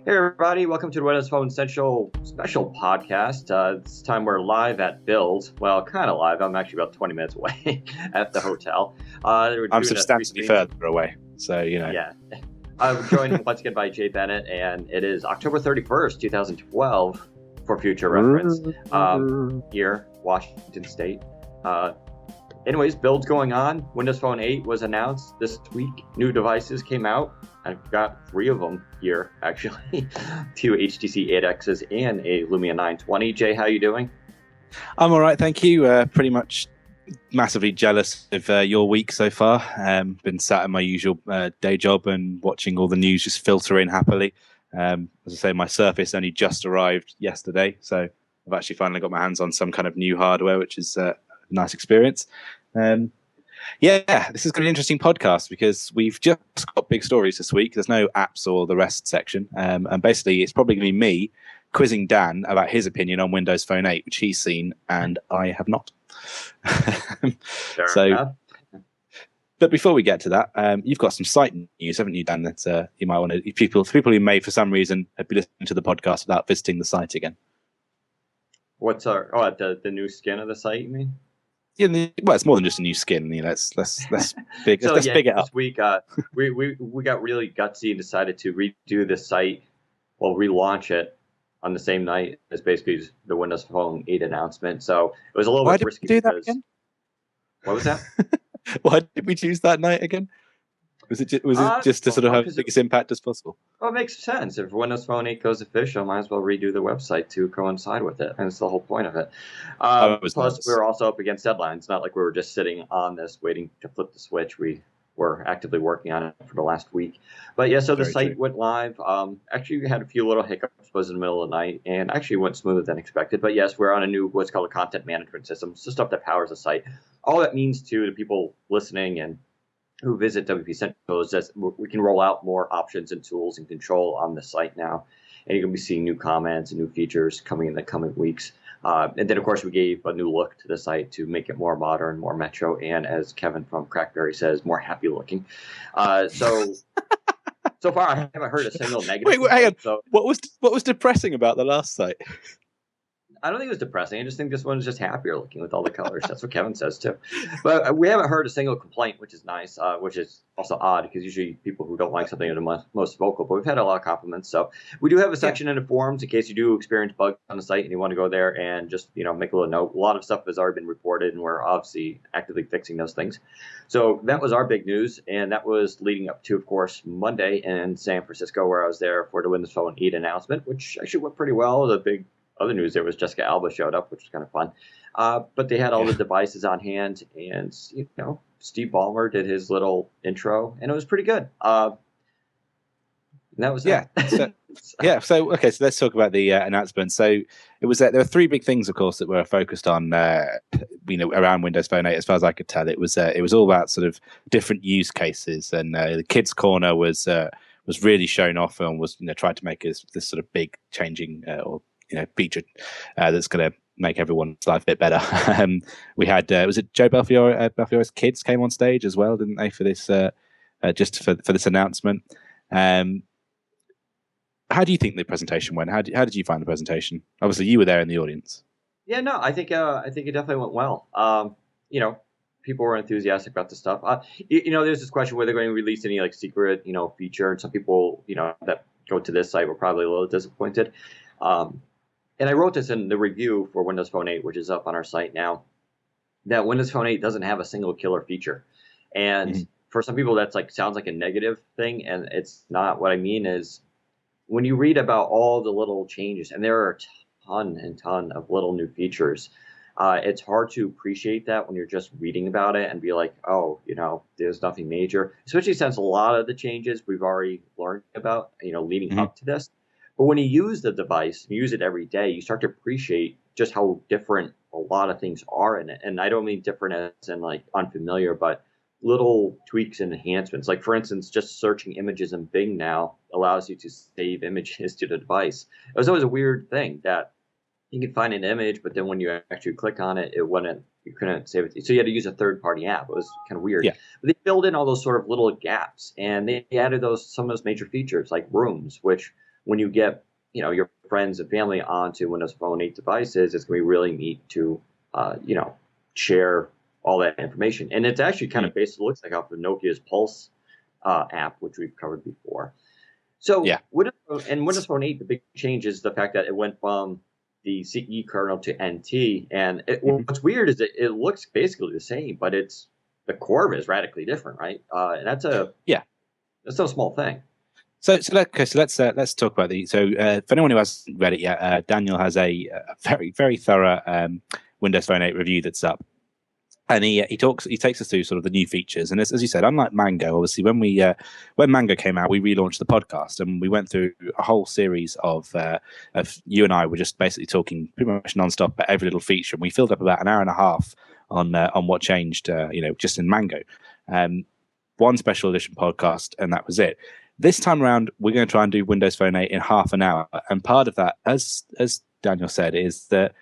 Hey everybody, welcome to the WPCentral special podcast. This time we're live at Build. Well, kind of live. I'm actually about 20 minutes away at the hotel. I'm substantially further away, so Yeah. I'm joined once again by Jay Bennett, and it is October 31st, 2012, for future reference. Here, Washington State. Anyways, Build's going on. Windows Phone 8 was announced this week. New devices came out. I've got 3 of them here, actually. 2 HTC 8Xs and a Lumia 920. Jay, how you doing? I'm all right, thank you. Pretty much massively jealous of your week so far. Been sat in my usual day job and watching all the news just filter in happily. As I say, my Surface only just arrived yesterday, so I've actually finally got my hands on some kind of new hardware, which is a nice experience. This is going to be an interesting podcast because we've just got big stories this week. There's no apps or the rest section. And basically, it's probably going to be me quizzing Dan about his opinion on Windows Phone 8, which he's seen and I have not. But before we get to that, you've got some site news, haven't you, Dan, that you might want to, people who may, for some reason, be listening to the podcast without visiting the site again. What's the new skin of the site, you mean? Yeah, well, it's more than just a new skin. Let's big it up. This week, we got really gutsy and decided to redo the site, relaunch it on the same night as basically the Windows Phone 8 announcement. So it was a little bit risky. Why did we do that again? What was that? Why did we choose that night again? Was it just to sort of have the biggest impact as possible? Well, it makes sense. If Windows Phone 8 goes official, might as well redo the website to coincide with it. And it's the whole point of it. Plus, we were also up against deadlines. Not like we were just sitting on this waiting to flip the switch. We were actively working on it for the last week. But yeah, so the site went live. Actually, we had a few little hiccups. Was in the middle of the night and actually went smoother than expected. But yes, we're on a new what's called a content management system. It's the stuff that powers the site. All that means to the people listening and who visit WPCentral is that we can roll out more options and tools and control on the site now. And you're going to be seeing new comments and new features coming in the coming weeks. And then, of course, we gave a new look to the site to make it more modern, more metro, and as Kevin from Crackberry says, more happy looking. So far, I haven't heard a single negative. Wait, hang on. So, what was depressing about the last site? I don't think it was depressing. I just think this one's just happier looking with all the colors. That's what Kevin says too. But we haven't heard a single complaint, which is nice, which is also odd because usually people who don't like something are the most vocal. But we've had a lot of compliments. So we do have a section in the forums in case you do experience bugs on the site and you want to go there and just make a little note. A lot of stuff has already been reported, and we're obviously actively fixing those things. So that was our big news, and that was leading up to, of course, Monday in San Francisco, where I was there for the Windows Phone 8 announcement, which actually went pretty well. The big other news there was Jessica Alba showed up, which was kind of fun. But they had all the devices on hand, and Steve Ballmer did his little intro, and it was pretty good. And that was So let's talk about the announcement. So it was there were 3 big things, of course, that were focused on around Windows Phone 8. As far as I could tell, it was all about sort of different use cases, and the Kids Corner was really shown off and was tried to make this sort of big changing feature that's going to make everyone's life a bit better. We had was it Joe Belfiore? Belfiore's kids came on stage as well, didn't they, for this just for this announcement? How do you think the presentation went? How did you find the presentation? Obviously, you were there in the audience. Yeah, no, I think it definitely went well. People were enthusiastic about the stuff. There's this question whether they're going to release any secret feature, and some people that go to this site were probably a little disappointed. And I wrote this in the review for Windows Phone 8, which is up on our site now, that Windows Phone 8 doesn't have a single killer feature. And for some people, that's sounds like a negative thing, and it's not. What I mean is when you read about all the little changes, and there are a ton of little new features, it's hard to appreciate that when you're just reading about it and be like, oh, there's nothing major, especially since a lot of the changes we've already learned about, leading up to this. But when you use the device, you use it every day, you start to appreciate just how different a lot of things are in it. And I don't mean different as in unfamiliar, but little tweaks and enhancements. Like, for instance, just searching images in Bing now allows you to save images to the device. It was always a weird thing that you could find an image, but then when you actually click on it, you couldn't save it. So you had to use a third-party app. It was kind of weird. Yeah. But they filled in all those sort of little gaps, and they added some of those major features like rooms, which when you get, your friends and family onto Windows Phone 8 devices, it's going to be really neat to, share all that information. And it's actually kind of based, it looks like off of Nokia's Pulse app, which we've covered before. So Yeah. Windows Phone 8, the big change is the fact that it went from the CE kernel to NT. And what's weird is that it looks basically the same, but the core is radically different, right? And that's no small thing. So let's talk about these. So for anyone who hasn't read it yet, Daniel has a very, very thorough Windows Phone 8 review that's up. And he takes us through sort of the new features. And as you said, unlike Mango, obviously when Mango came out, we relaunched the podcast and we went through a whole series of you and I were just basically talking pretty much nonstop about every little feature. And we filled up about an hour and a half on what changed, just in Mango. One special edition podcast, and that was it. This time around, we're going to try and do Windows Phone 8 in half an hour. And part of that, as Daniel said, is that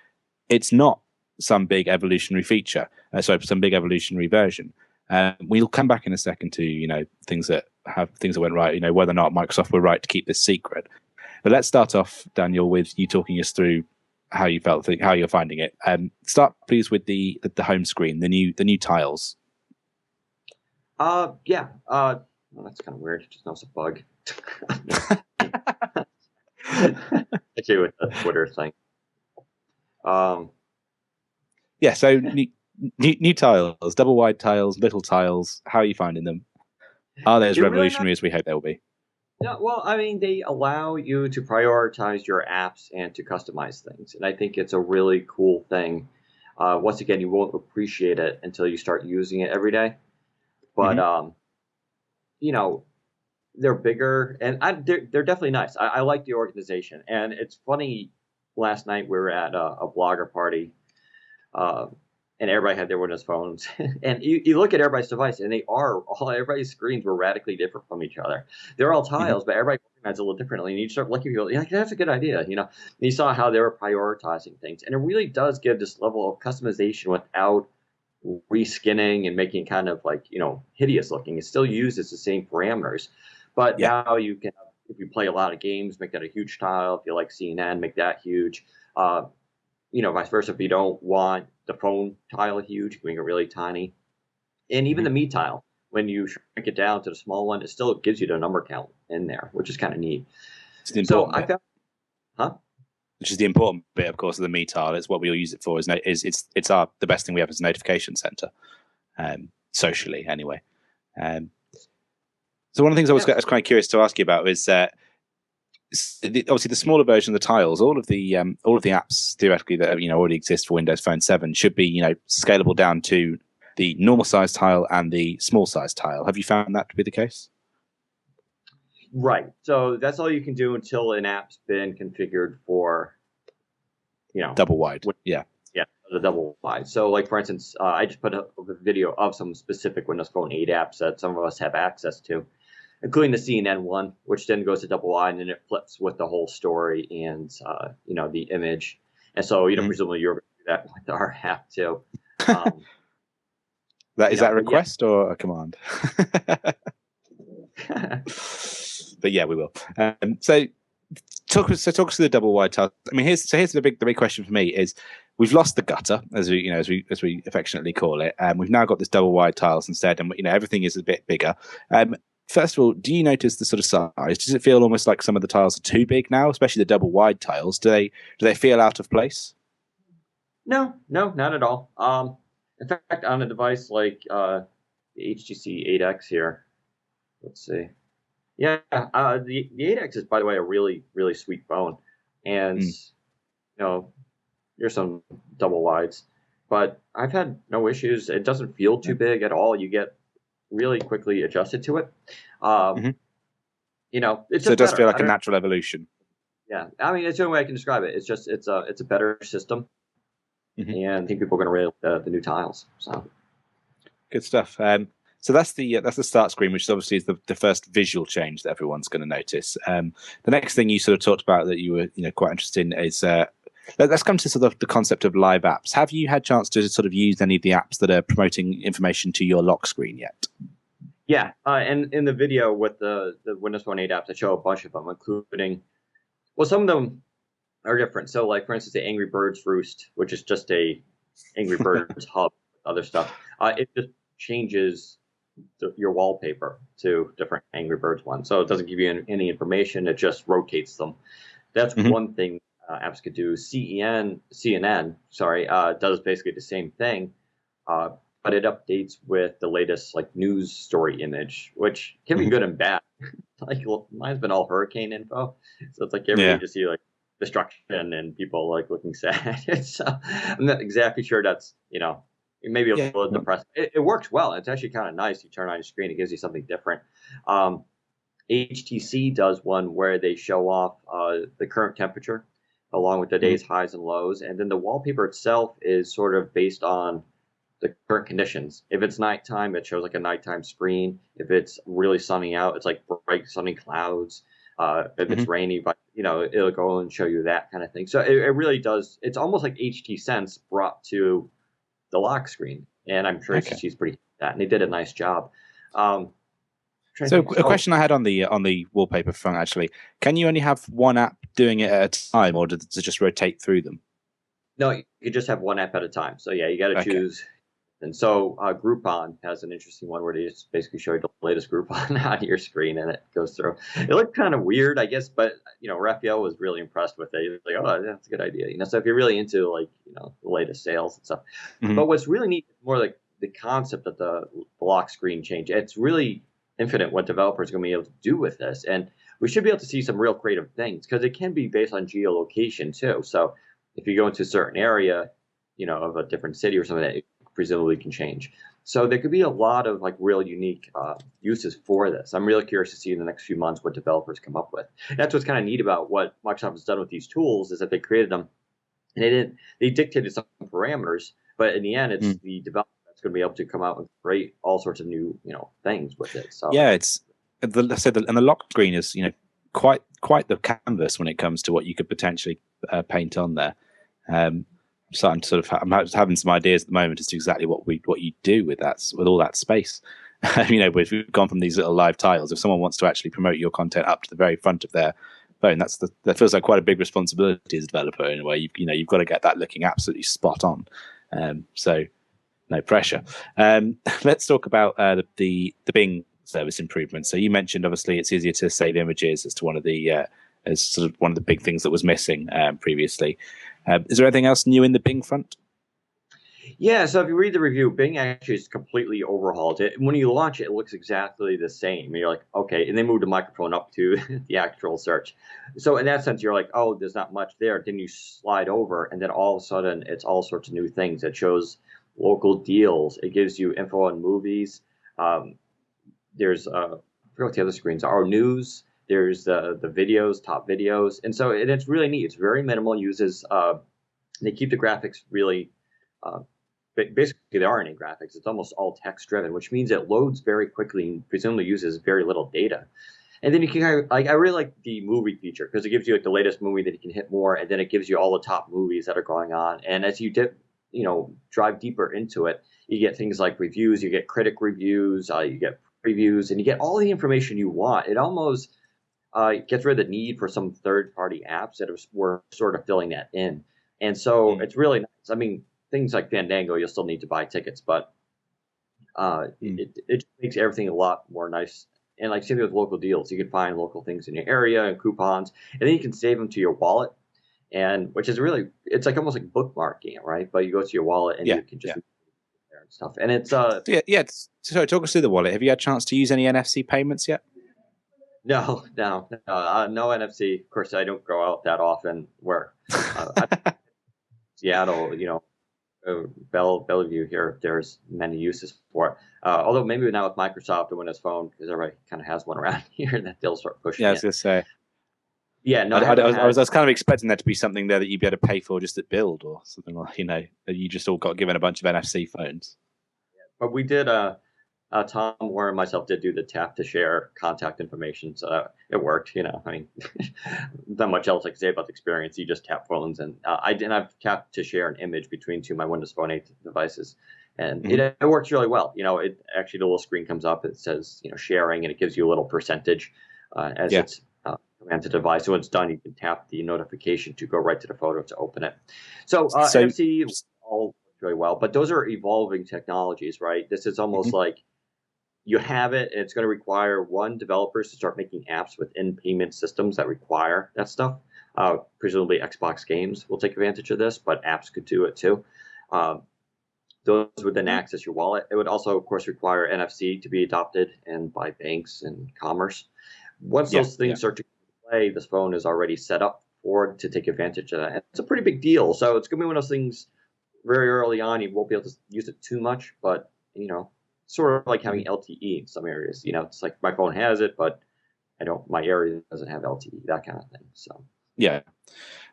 it's not some big evolutionary feature, some big evolutionary version. We'll come back in a second to things that went right, whether or not Microsoft were right to keep this secret. But let's start off, Daniel, with you talking us through how you felt, how you're finding it. Start please with the home screen, the new tiles. Yeah. Well, that's kind of weird. Just know it's a bug. Actually, with the Twitter thing. Yeah, so new tiles, double wide tiles, little tiles. How are you finding them? Are they as revolutionary as we hope they will be? Yeah, well, I mean, they allow you to prioritize your apps and to customize things, and I think it's a really cool thing. Once again, you won't appreciate it until you start using it every day. But they're bigger, and they're definitely nice. I like the organization, and it's funny. Last night we were at a blogger party. And everybody had their Windows phones. And you look at everybody's device, and everybody's screens were radically different from each other. They're all tiles, but everybody organizes a little differently. And you start looking at people, you're like, that's a good idea. And you saw how they were prioritizing things. And it really does give this level of customization without reskinning and making kind of like, hideous looking. It still uses the same parameters. But now you can, if you play a lot of games, make that a huge tile. If you like CNN, make that huge. Vice versa. If you don't want the phone tile huge, you can make it really tiny. And even the Me tile, when you shrink it down to the small one, it still gives you the number count in there, which is kind of neat. So I found, which is the important bit, of course, of the Me tile. It's what we all use it for. It's the best thing we have as a notification center, socially anyway. So one of the things I was quite curious to ask you about is obviously the smaller version of the tiles, all of the apps theoretically that already exist for Windows Phone 7 should be scalable down to the normal size tile and the small size tile. Have you found that to be the case? Right. So that's all you can do until an app's been configured for double wide. Yeah, the double wide. So like for instance, I just put up a video of some specific Windows Phone 8 apps that some of us have access to, including the CNN one, which then goes to double wide, and then it flips with the whole story and the image. And so presumably you're going to do that with our app too. Is that a request or a command? But yeah, we will. So talk us through the double wide tile. I mean, here's the big question for me is we've lost the gutter as we affectionately call it, and we've now got this double wide tiles instead, and everything is a bit bigger. First of all, do you notice the sort of size? Does it feel almost like some of the tiles are too big now, especially the double wide tiles? Do they feel out of place? No, not at all. In fact, on a device like the HTC 8X here, let's see. Yeah, the 8X is, by the way, a really, really sweet phone. And, there's some double wides. But I've had no issues. It doesn't feel too big at all. You get really quickly adjusted to it. It's so it does feel like a natural evolution. Yeah, I mean, it's the only way I can describe it. It's just it's a better system, and I think people are going to really like the new tiles. So good stuff. So that's the start screen, which obviously is the first visual change that everyone's going to notice. The next thing you sort of talked about that you were quite interested in is let's come to sort of the concept of live apps. Have you had a chance to sort of use any of the apps that are promoting information to your lock screen yet? Yeah, and in the video with the Windows Phone 8 apps, I show a bunch of them, including Well, some of them are different. So, like for instance, the Angry Birds Roost, which is just a Angry Birds hub, other stuff. It just changes your wallpaper to different Angry Birds ones. So it doesn't give you any information. It just rotates them. That's Hmm. one thing apps could do. CNN, sorry, does basically the same thing, uh, but it updates with the latest like news story image, which can be Hmm. good and bad. Like well, mine's been all hurricane info, so it's like every day Yeah. you just see like destruction and people like looking sad. So I'm not exactly sure that's maybe a Yeah. little depressing. It works well. It's actually kind of nice. You turn on your screen, it gives you something different. Um, HTC does one where they show off the current temperature along with the Mhm. day's highs and lows, and then the wallpaper itself is sort of based on the current conditions. If it's nighttime, it shows like a nighttime screen. If it's really sunny out, it's like bright sunny clouds. If it's Mhm. rainy, but it'll go and show you that kind of thing. So it really does. It's almost like HT Sense brought to the lock screen, and I'm sure Okay. HTC is pretty that, and they did a nice job. Um, trying to So think. a Oh, question I had on the wallpaper front actually, can you only have one app doing it at a time, or does it just rotate through them? no, you just have one app at a time. So yeah, you got to Okay. choose. And so Groupon has an interesting one where they just basically show you the latest Groupon on your screen and it goes through. It looked kind of weird, I guess, but Raphael was really impressed with it. He was like, "Oh, that's a good idea." So if you're really into like the latest sales and stuff, Hmm. but what's really neat is more like the concept of the lock screen change. It's really infinite what developers are going to be able to do with this, and we should be able to see some real creative things because it can be based on geolocation too. So if you go into a certain area, of a different city or something, that presumably can change. So there could be a lot of like real unique uses for this. I'm really curious to see in the next few months what developers come up with. And that's what's kind of neat about what Microsoft has done with these tools is that they created them and they dictated some parameters, but in the end, it's Mm. the developer that's going to be able to come out and create all sorts of new things with it. So Yeah, it's and the lock screen is quite the canvas when it comes to what you could potentially paint on there. So I'm sort of I'm having some ideas at the moment as to exactly what you do with all that space. We've gone from these little live tiles. If someone wants to actually promote your content up to the very front of their phone, that feels like quite a big responsibility as a developer in a way. You've got to get that looking absolutely spot on. So no pressure. Let's talk about the Bing service improvements. So you mentioned obviously it's easier to save images as sort of one of the big things that was missing previously. Is there anything else new in the Bing front? yeah, so if you read the review, Bing actually is completely overhauled it. When you launch it, it looks exactly the same. And you're like, okay, and they moved the microphone up to the actual search. So in that sense, you're like, oh, there's not much there. Then you slide over, and then all of a sudden, it's all sorts of new things. It shows local deals. It gives you info on movies. Um, there's I forget what the other screens are. News. There's the videos, top videos, and so it's really neat. It's very minimal. Uses they keep the graphics really. Uh, Basically, there aren't any graphics. It's almost all text driven, which means it loads very quickly and presumably uses very little data. And then you can I really like the movie feature because it gives you like the latest movie that you can hit more, and then it gives you all the top movies that are going on. And as you drive deeper into it, you get things like reviews, you get critic reviews, you get previews, and you get all the information you want. It almost gets rid of the need for some third party apps that were sort of filling that in. And so Mm. it's really nice. I mean, things like Fandango, you'll still need to buy tickets, but Mm. it makes everything a lot more nice. And like same with local deals, you can find local things in your area and coupons, and then you can save them to your wallet. And which is really, it's like almost like bookmarking it, right? But you go to your wallet and Yeah, you can just yeah. there and stuff. And it's So talk us through the wallet. Have you had a chance to use any NFC payments yet? no NFC. Of course, I don't go out that often. Where Seattle, Bellevue here, there's many uses for it. Although maybe now with Microsoft and Windows Phone, because everybody kind of has one around here, that they'll start pushing Yeah, I was it. going to say. Yeah, no, I, I I, haven't I was I had. was kind of expecting there to be something there that you'd be able to pay for just at build or something like that you just all got given a bunch of NFC phones. But we did. Tom Warren and myself did do the tap to share contact information, so it worked. I mean, not much else I can say about the experience. You just tap phones, and I've tapped to share an image between two of my Windows Phone 8 devices, and Hmm. it works really well. It actually the little screen comes up, it says sharing, and it gives you a little percentage as Yeah. it's command to the device. So when it's done, you can tap the notification to go right to the photo to open it. So So, NFC all works really well, but those are evolving technologies, right? This is almost mhm. like you have it, and it's going to require one developers to start making apps within payment systems that require that stuff. Presumably, Xbox games will take advantage of this, but apps could do it too. Um, those would then access your wallet. It would also, of course, require NFC to be adopted and by banks and commerce. Once Yeah, those yeah. things start to play, this phone is already set up for it to take advantage of that. And it's a pretty big deal. So it's going to be one of those things very early on. You won't be able to use it too much, but sort of like Mhm. having LTE in some areas. It's like my phone has it, but I don't. My area doesn't have LTE. That kind of thing. So Yeah.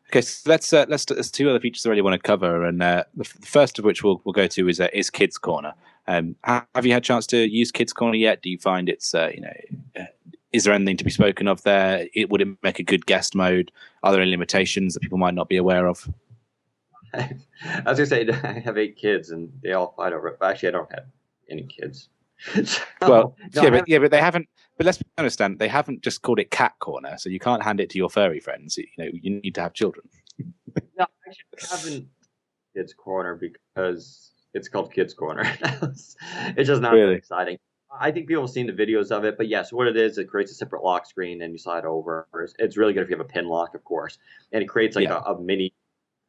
Okay, so there's two other features I really want to cover, and the first of which we'll go to is Kids Corner. Have you had a chance to use Kids Corner yet? Do you find it's is there anything to be spoken of there? Would it make a good guest mode? Are there any limitations that people might not be aware of? I was gonna say I have 8 kids and they all fight over it. But actually, I don't have any kids. Well, So no, I haven't. but they haven't. But let's understand, they haven't just called it Cat Corner, so you can't hand it to your furry friends. You need to have children. No, actually, I haven't kids corner because it's called Kids Corner. It's just not that Really? exciting. I think people have seen the videos of it, but yes, what it is, it creates a separate lock screen and you slide over. It's really good if you have a pin lock, of course, and it creates like Yeah. a mini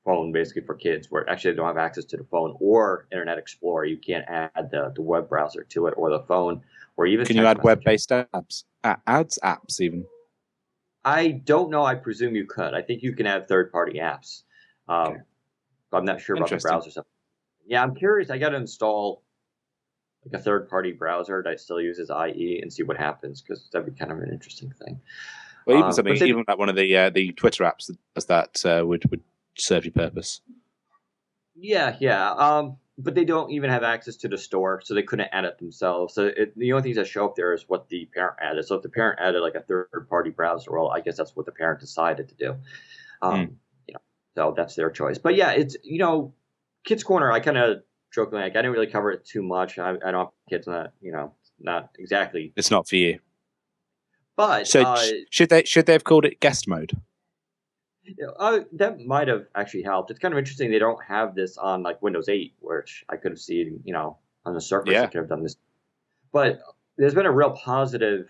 phone basically for kids where actually they don't have access to the phone or Internet Explorer. You can't add the web browser to it or the phone or even Can you text add messaging. web-based apps? Ads, apps, even. I don't know. I presume you could. I think you can add third-party apps. Okay, But I'm not sure about the interesting. browser stuff. Yeah, I'm curious. I got to install like a third-party browser that still uses IE and see what happens because that'd be kind of an interesting thing. Or even something, But then, even like one of the Twitter apps that does that would serve your purpose. yeah. But they don't even have access to the store, so they couldn't add it themselves. So the only things that show up there is what the parent added. So if the parent added like a third-party browser, well, I guess that's what the parent decided to do. Mm. You know, so that's their choice. But yeah, it's Kids Corner. I kind of jokingly like I didn't really cover it too much. I don't have kids, not exactly. It's not for you. But So should they have called it guest mode? that might have actually helped. It's kind of interesting they don't have this on like Windows 8, which I could have seen, on the Surface. I Yeah. could have done this, but there's been a real positive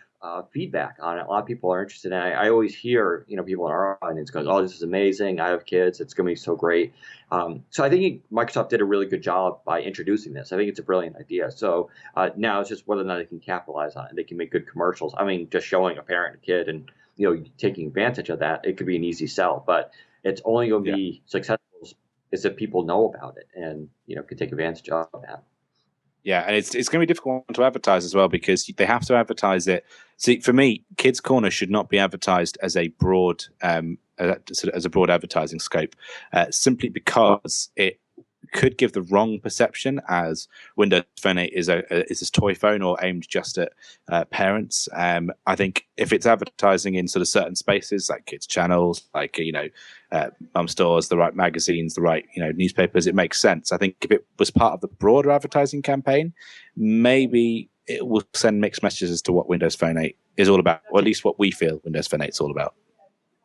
feedback on it. A lot of people are interested in it. I always hear, people in our audience going, "Oh, this is amazing! I have kids. It's going to be so great." So I think Microsoft did a really good job by introducing this. I think it's a brilliant idea. So now it's just whether or not they can capitalize on it. They can make good commercials. I mean, just showing a parent and a kid and taking advantage of that, it could be an easy sell. But it's only going to Yeah. be successful is if people know about it and can take advantage of that. Yeah, and it's going to be difficult to advertise as well because they have to advertise it. See, for me, Kids Corner should not be advertised as a broad as a broad advertising scope, simply because it could give the wrong perception as Windows Phone 8 is this toy phone or aimed just at parents. I think if it's advertising in sort of certain spaces like kids channels, like mum stores, the right magazines, the right newspapers, it makes sense. I think if it was part of the broader advertising campaign, maybe it will send mixed messages as to what Windows Phone 8 is all about, or at least what we feel Windows Phone 8 is all about.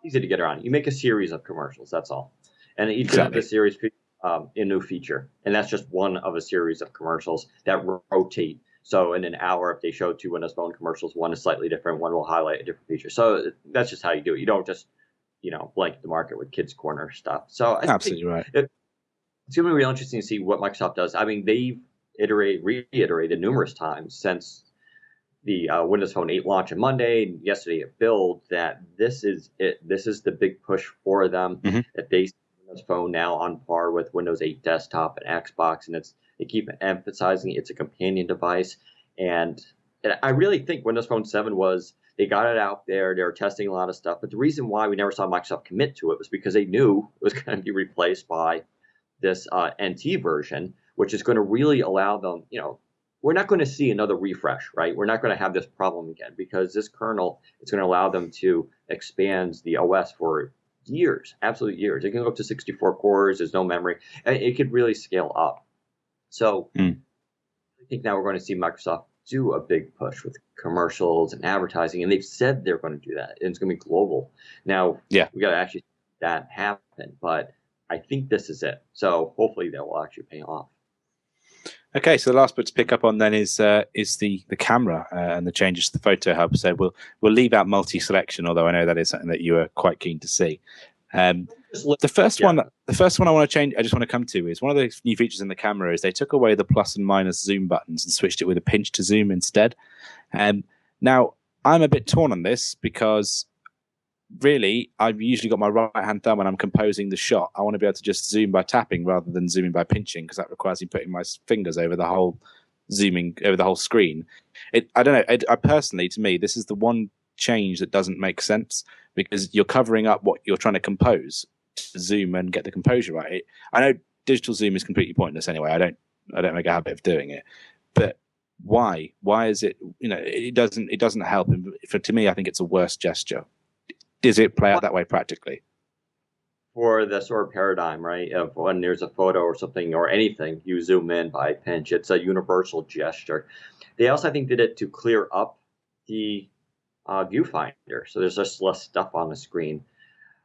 Easy to get around. You make a series of commercials. That's all, and each of Exactly. the series a new feature, and that's just one of a series of commercials that rotate. So in an hour, if they show 2 Windows Phone commercials, one is slightly different, one will highlight a different feature. So that's just how you do it. You don't just blanket the market with Kids Corner stuff. So I Absolutely think right. it's going to be real interesting to see what Microsoft does. I mean, they've reiterated numerous times since the Windows Phone 8 launch on Monday and yesterday at Build that this is it. This is the big push for them. Mm-hmm. That they see Windows Phone now on par with Windows 8 Desktop and Xbox, and they keep emphasizing it's a companion device. And I really think Windows Phone 7 they got it out there. They were testing a lot of stuff, but the reason why we never saw Microsoft commit to it was because they knew it was going to be replaced by this NT version, which is going to really allow them, we're not going to see another refresh, right? We're not going to have this problem again because this kernel is going to allow them to expand the OS for years, absolute years. It can go up to 64 cores. There's no memory. It could really scale up. So I think now we're going to see Microsoft do a big push with commercials and advertising, and they've said they're going to do that, and it's going to be global. Now, Yeah. we got to actually see that happen, but I think this is it. So hopefully that will actually pay off. Okay, so the last bit to pick up on then is the camera and the changes to the photo hub. So we'll leave out multi-selection, although I know that is something that you are quite keen to see. The first one I want to change, I just want to come to, is one of the new features in the camera is they took away the plus and minus zoom buttons and switched it with a pinch to zoom instead. Now I'm a bit torn on this because really I've usually got my right hand thumb when I'm composing the shot. I want to be able to just zoom by tapping rather than zooming by pinching, because that requires me putting my fingers over the whole screen. I don't know. I personally, to me, this is the one change that doesn't make sense, because you're covering up what you're trying to compose to zoom and get the composure right. I know digital zoom is completely pointless anyway. I don't make a habit of doing it, but why is it, it doesn't help. To me, I think it's a worse gesture. Does it play out that way practically? For the sort of paradigm, right, of when there's a photo or something or anything, you zoom in by pinch. It's a universal gesture. They also, I think, did it to clear up the viewfinder, so there's just less stuff on the screen.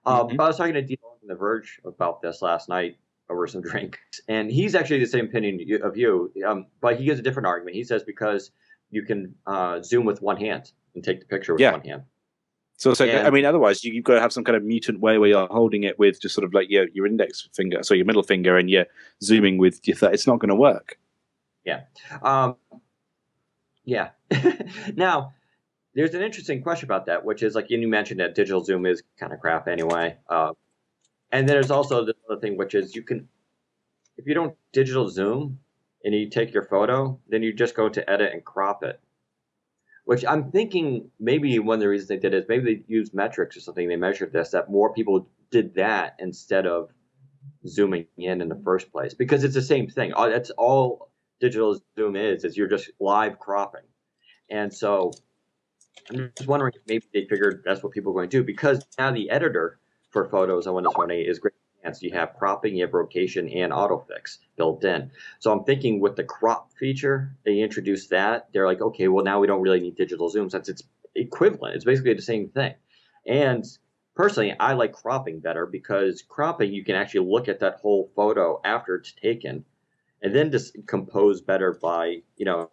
But I was talking to Dean from The Verge about this last night over some drinks, and he's actually the same opinion of you, but he gives a different argument. He says because you can zoom with one hand and take the picture with one hand. So I mean, otherwise you've got to have some kind of mutant way where you're holding it with just sort of like your index finger, so your middle finger, and you're zooming with your thumb. It's not going to work. Yeah. Yeah. Now, there's an interesting question about that, which is, like, you mentioned that digital zoom is kind of crap anyway. And there's also the other thing, which is if you don't digital zoom and you take your photo, then you just go to edit and crop it. Which I'm thinking maybe one of the reasons they did is maybe they used metrics or something. They measured this, that more people did that instead of zooming in the first place, because it's the same thing. That's all digital zoom is you're just live cropping. And so I'm just wondering if maybe they figured that's what people are going to do, because now the editor for photos on Windows Phone 8 is great. You have cropping, you have rotation, and autofix built in. So I'm thinking with the crop feature, they introduced that. They're like, okay, well, now we don't really need digital zoom since it's equivalent. It's basically the same thing. And personally, I like cropping better, because cropping, you can actually look at that whole photo after it's taken and then just compose better by,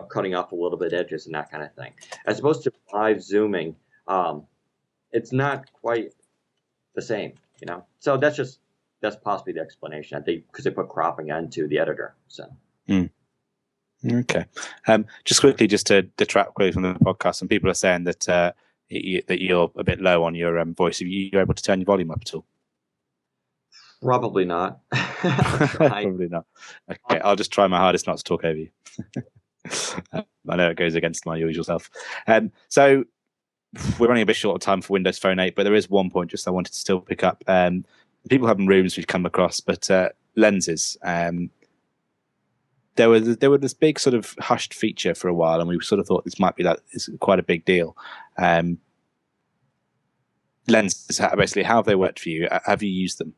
cutting off a little bit edges and that kind of thing. As opposed to live zooming, it's not quite the same, So that's possibly the explanation, I think, because they put cropping into the editor. So. Okay. Just quickly, just to detract quickly from the podcast, some people are saying that you're a bit low on your voice. Are you able to turn your volume up at all? Probably not. Probably not. Okay, I'll just try my hardest not to talk over you. I know it goes against my usual self. So we're running a bit short of time for Windows Phone 8, but there is one point just I wanted to still pick up. People have in rooms we've come across, but lenses. There were this big sort of hushed feature for a while, and we sort of thought this might be it's quite a big deal. Lenses, basically, how have they worked for you? Have you used them?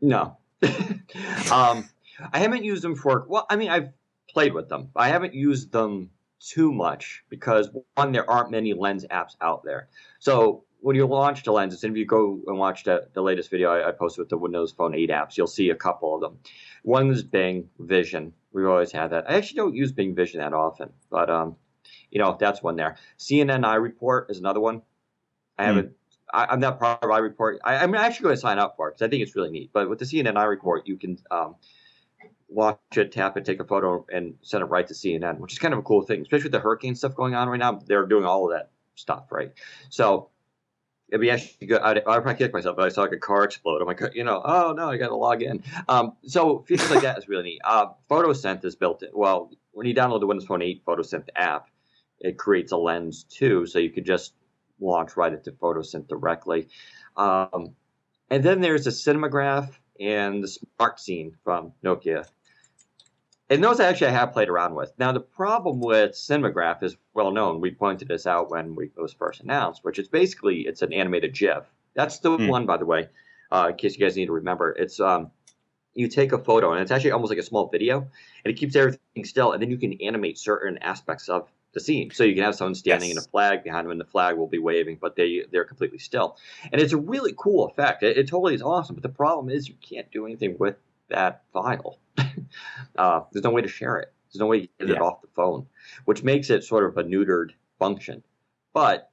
No. I haven't used them I've played with them. I haven't used them too much because, one, there aren't many lens apps out there. So when you launch the lenses, and if you go and watch the latest video I posted with the Windows Phone 8 apps, you'll see a couple of them. One is Bing Vision. We've always had that. I actually don't use Bing Vision that often, but that's one there. CNN iReport is another one. I haven't. I'm not part of iReport. I'm actually going to sign up for it because I think it's really neat. But with the CNN iReport, you can watch it, tap it, take a photo, and send it right to CNN, which is kind of a cool thing, especially with the hurricane stuff going on right now. They're doing all of that stuff, right? So it'd be actually good. I'd probably kick myself, but I saw like a car explode. I'm like, oh no, I got to log in. So features like that is really neat. PhotoSynth is built in. Well, when you download the Windows Phone 8 PhotoSynth app, it creates a lens too, so you could just launch right into PhotoSynth directly. And then there's the Cinemagraph and the Smart Scene from Nokia. And those actually I have played around with. Now, the problem with Cinemagraph is well known. We pointed this out when it was first announced, which is basically it's an animated GIF. That's the one, by the way, in case you guys need to remember. It's you take a photo, and it's actually almost like a small video, and it keeps everything still, and then you can animate certain aspects of the scene. So you can have someone standing in a Yes. flag behind them, and the flag will be waving, but they're completely still, and it's a really cool effect. It totally is awesome. But the problem is you can't do anything with that file. There's no way to share it. There's no way to get it Yeah. off the phone, which makes it sort of a neutered function. But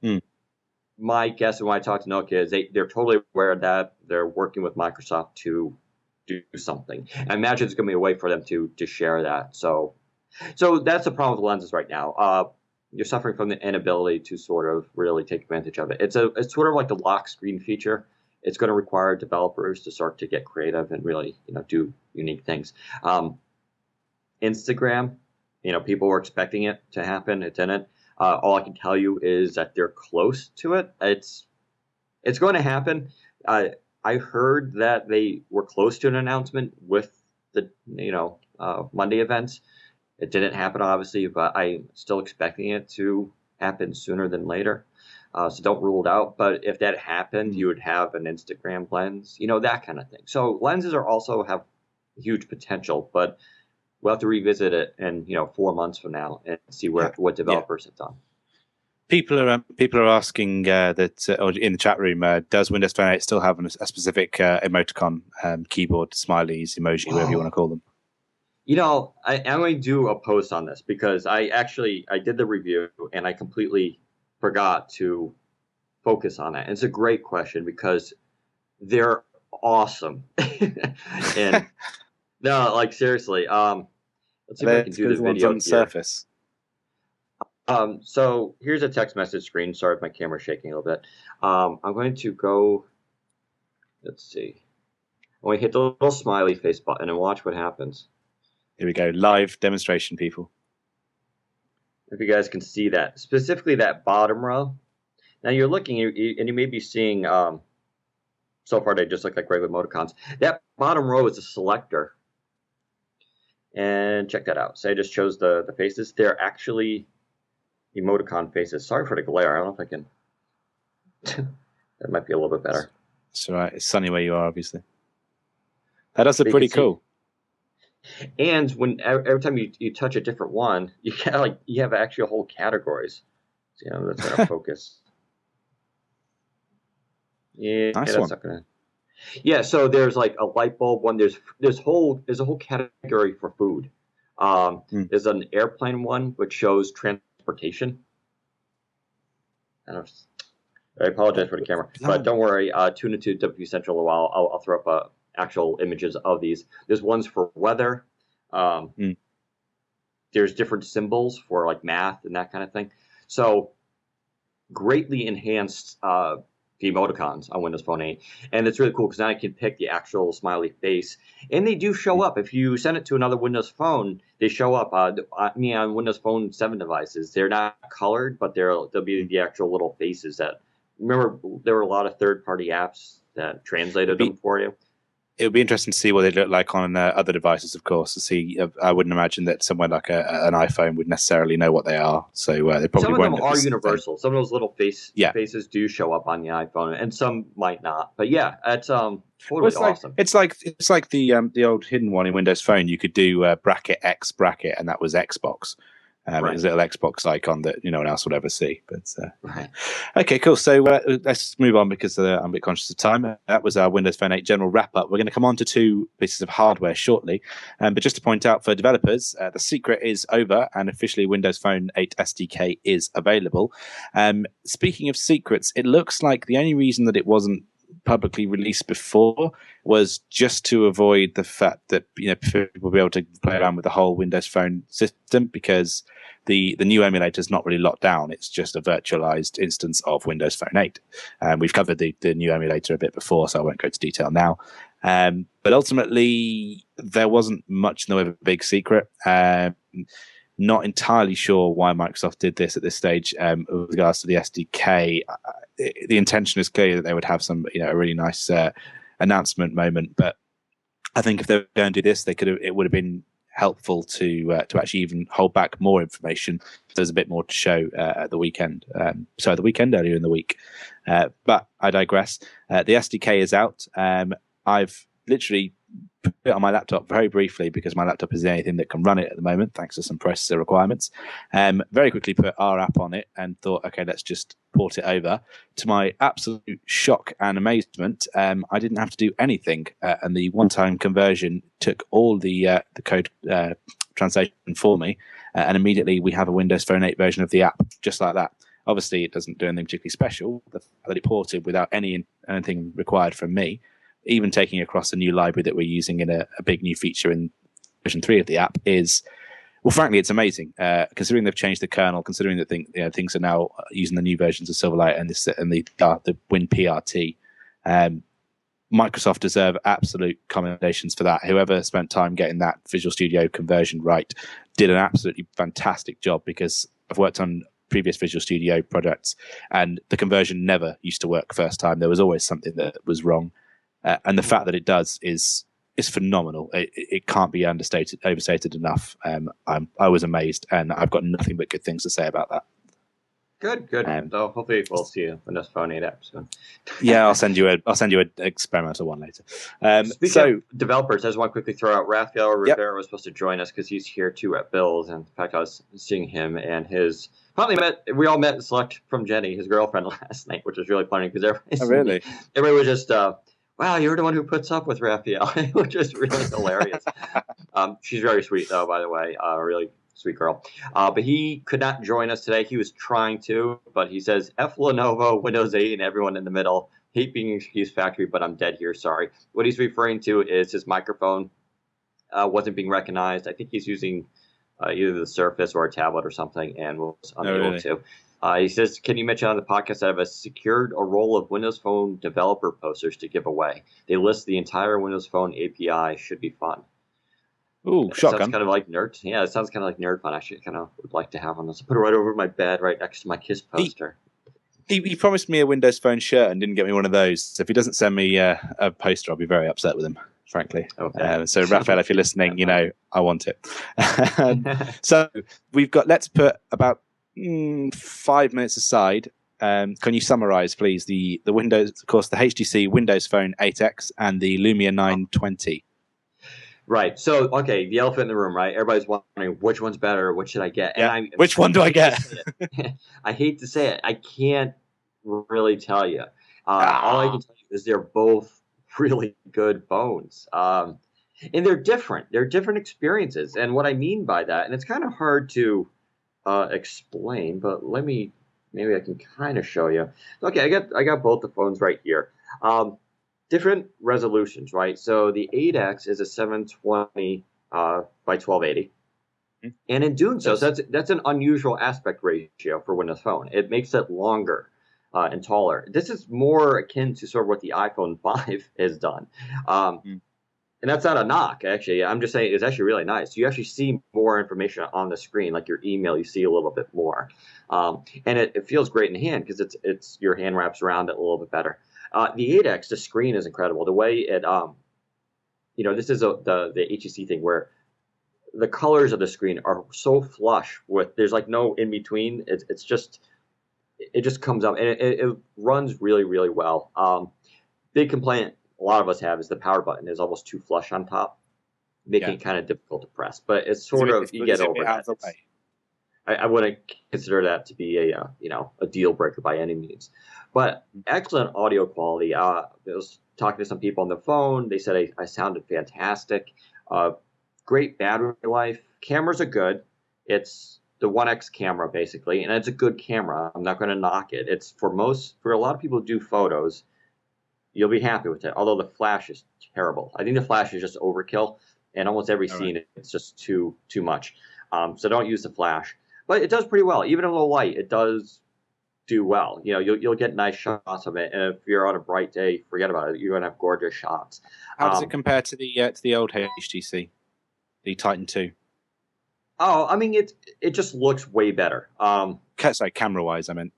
my guess when I talk to Nokia is they're totally aware of that. They're working with Microsoft to do something. I imagine it's going to be a way for them to share that. So that's the problem with the lenses right now. You're suffering from the inability to sort of really take advantage of it. It's sort of like the lock screen feature. It's going to require developers to start to get creative and really do unique things. Instagram, people were expecting it to happen. It didn't. All I can tell you is that they're close to it. It's going to happen. I heard that they were close to an announcement with the Monday events. It didn't happen, obviously, but I'm still expecting it to happen sooner than later. So don't rule it out. But if that happened, you would have an Instagram lens, that kind of thing. So lenses are also have huge potential, but we'll have to revisit it in 4 months from now and see what developers have done. People are asking that or in the chat room, does Windows Phone 8 still have a specific emoticon, keyboard, smileys, emoji, whatever you want to call them? I'm going to do a post on this because I did the review and I completely forgot to focus on that. And it's a great question because they're awesome. And no, like seriously, let's see if I can do the video on the surface. So here's a text message screen. Sorry if my camera's shaking a little bit. I'm going to go, let's see. I'm going to hit the little smiley face button and watch what happens. Here we go. Live demonstration, people. If you guys can see that, specifically that bottom row. Now you're looking, and you may be seeing, so far they just look like regular emoticons. That bottom row is a selector. And check that out. So I just chose the faces. They're actually emoticon faces. Sorry for the glare. I don't know if I can. That might be a little bit better. It's all right. It's sunny where you are, obviously. That does look pretty cool. And when every time you touch a different one, you have actually whole categories. So, that's gonna focus. Yeah, nice that's one. not gonna. Yeah, so there's like a light bulb one. There's a whole category for food. There's an airplane one which shows transportation. I apologize for the camera, but don't worry. Tune into WPCentral a while. I'll throw up actual images of these. There's ones for weather. There's different symbols for like math and that kind of thing. So greatly enhanced the emoticons on Windows Phone 8. And it's really cool because now I can pick the actual smiley face. And they do show up. If you send it to another Windows Phone, they show up. On Windows Phone 7 devices, they're not colored, but they'll be the actual little faces that, remember, there were a lot of third-party apps that translated them for you. It would be interesting to see what they look like on other devices, of course. To see, I wouldn't imagine that someone like an iPhone would necessarily know what they are. So they probably some won't. Of them are universal. Some of those little faces do show up on the iPhone, and some might not. But yeah, it's totally awesome. It's like the old hidden one in Windows Phone. You could do bracket X bracket, and that was Xbox. It was a little Xbox icon that no one else would ever see. But okay, cool. So let's move on because I'm a bit conscious of time. That was our Windows Phone 8 general wrap up. We're going to come on to 2 pieces of hardware shortly. But just to point out for developers, the secret is over and officially Windows Phone 8 SDK is available. Speaking of secrets, it looks like the only reason that it wasn't publicly released before was just to avoid the fact that people will be able to play around with the whole Windows Phone system because the new emulator is not really locked down. It's just a virtualized instance of Windows Phone 8. We've covered the new emulator a bit before, so I won't go into detail now. But ultimately, there wasn't much in the way of a big secret. Not entirely sure why Microsoft did this at this stage with regards to the SDK. The intention is clear that they would have some, a really nice announcement moment. But I think if they were going to do this, it would have been helpful to actually even hold back more information. There's a bit more to show at the weekend. The weekend earlier in the week. But I digress. The SDK is out. I've literally put it on my laptop very briefly because my laptop is the only thing that can run it at the moment, thanks to some processor requirements. Very quickly put our app on it and thought, okay, let's just port it over. To my absolute shock and amazement, I didn't have to do anything, and the one-time conversion took all the code translation for me, and immediately we have a Windows Phone 8 version of the app, just like that. Obviously, it doesn't do anything particularly special. The fact that it ported without anything required from me, even taking across a new library that we're using in a big new feature in version 3 of the app is, well, frankly, it's amazing. Considering they've changed the kernel, considering that things are now using the new versions of Silverlight and the WinPRT. Microsoft deserve absolute commendations for that. Whoever spent time getting that Visual Studio conversion right did an absolutely fantastic job, because I've worked on previous Visual Studio projects and the conversion never used to work first time. There was always something that was wrong. And the fact that it does is phenomenal. It can't be overstated enough. I was amazed, and I've got nothing but good things to say about that. Good. So hopefully we'll see a Windows Phone 8 app soon. Yeah, I'll send you an experimental one later. Speaking of developers, I just want to quickly throw out Rafael Rivera was supposed to join us because he's here too at Bill's, and in fact I was seeing him and we all met and Select from Jenny, his girlfriend, last night, which was really funny because everybody was just wow, you're the one who puts up with Raphael, which is really hilarious. She's very sweet, though, by the way, really sweet girl. But he could not join us today. He was trying to, but he says, F Lenovo, Windows 8, and everyone in the middle. Hate being an excuse factory, but I'm dead here, sorry. What he's referring to is his microphone wasn't being recognized. I think he's using either the Surface or a tablet or something, and was unable to. He says, can you mention on the podcast that I have secured a roll of Windows Phone developer posters to give away? They list the entire Windows Phone API. Should be fun. Ooh, shotgun. Sounds kind of like nerd. Yeah, it sounds kind of like nerd fun. I should kind of would like to have one. I'll put it right over my bed, right next to my Kiss poster. He promised me a Windows Phone shirt and didn't get me one of those. So if he doesn't send me a poster, I'll be very upset with him, frankly. Okay. So Raphael, if you're listening, I want it. So let's put about 5 minutes aside. Can you summarize, please, the Windows, of course, the HTC Windows Phone 8X and the Lumia 920? Right. So, okay, the elephant in the room, right? Everybody's wondering which one's better, what should I get? Yeah. Which one do I get? I hate to say it. I can't really tell you. All I can tell you is they're both really good phones. And they're different. They're different experiences. And what I mean by that, and it's kind of hard to explain, but maybe I can kind of show you. Okay, I got both the phones right here. Different resolutions, right? So the 8X is a 720 by 1280, and in doing so, that's an unusual aspect ratio for Windows Phone. It makes it longer and taller. This is more akin to sort of what the iPhone 5 has done. And that's not a knock, actually. I'm just saying it's actually really nice. You actually see more information on the screen, like your email. You see a little bit more, and it feels great in the hand because it's your hand wraps around it a little bit better. The 8X, the screen is incredible. The way it, this is the HTC thing where the colors of the screen are so flush there's like no in between. It just comes up and it runs really, really well. Big complaint a lot of us have is the power button is almost too flush on top, making it kind of difficult to press. But it's sort of you get over that. I wouldn't consider that to be a deal breaker by any means. But excellent audio quality. I was talking to some people on the phone. They said I sounded fantastic. Great battery life. Cameras are good. It's the 1X camera basically, and it's a good camera. I'm not going to knock it. It's for a lot of people who do photos, you'll be happy with it. Although the flash is terrible. I think the flash is just overkill, and almost every scene it's just too much. So don't use the flash. But it does pretty well. Even in low light, it does do well. You'll get nice shots of it. And if you're on a bright day, forget about it. You're going to have gorgeous shots. How does it compare to the old HTC, the Titan 2? Oh, I mean, it just looks way better. Sorry, camera-wise, I meant.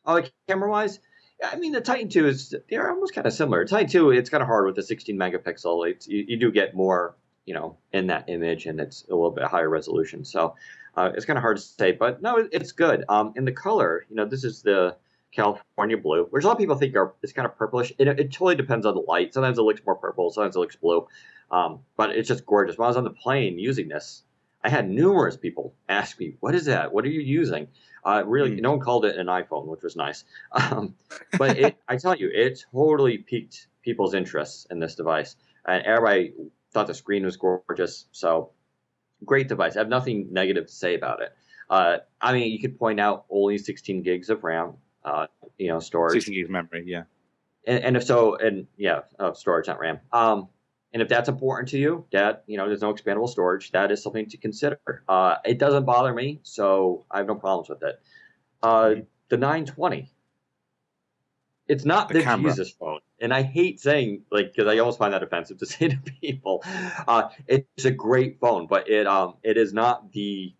Oh, like camera-wise? I mean, the Titan 2 they're almost kind of similar. Titan 2, it's kind of hard with the 16 megapixel. You do get more, in that image, and it's a little bit higher resolution. So it's kind of hard to say, but no, it's good. In the color, this is the California blue, which a lot of people think it's kind of purplish. It totally depends on the light. Sometimes it looks more purple, sometimes it looks blue. But it's just gorgeous. When I was on the plane using this, I had numerous people ask me, "What is that? What are you using?" Really, Mm. no one called it an iPhone, which was nice. But I tell you, it totally piqued people's interest in this device, and everybody thought the screen was gorgeous. So great device. I have nothing negative to say about it. I mean, you could point out only 16 gigs of RAM, storage, 16 gigs of memory, yeah. and if so, and yeah, storage, not RAM. And if that's important to you, that there's no expandable storage, that is something to consider. It doesn't bother me, so I have no problems with it. Mm-hmm. The 920, it's not The the camera. Jesus phone, and I hate saying because I almost find that offensive to say to people. It's a great phone, but it is not the.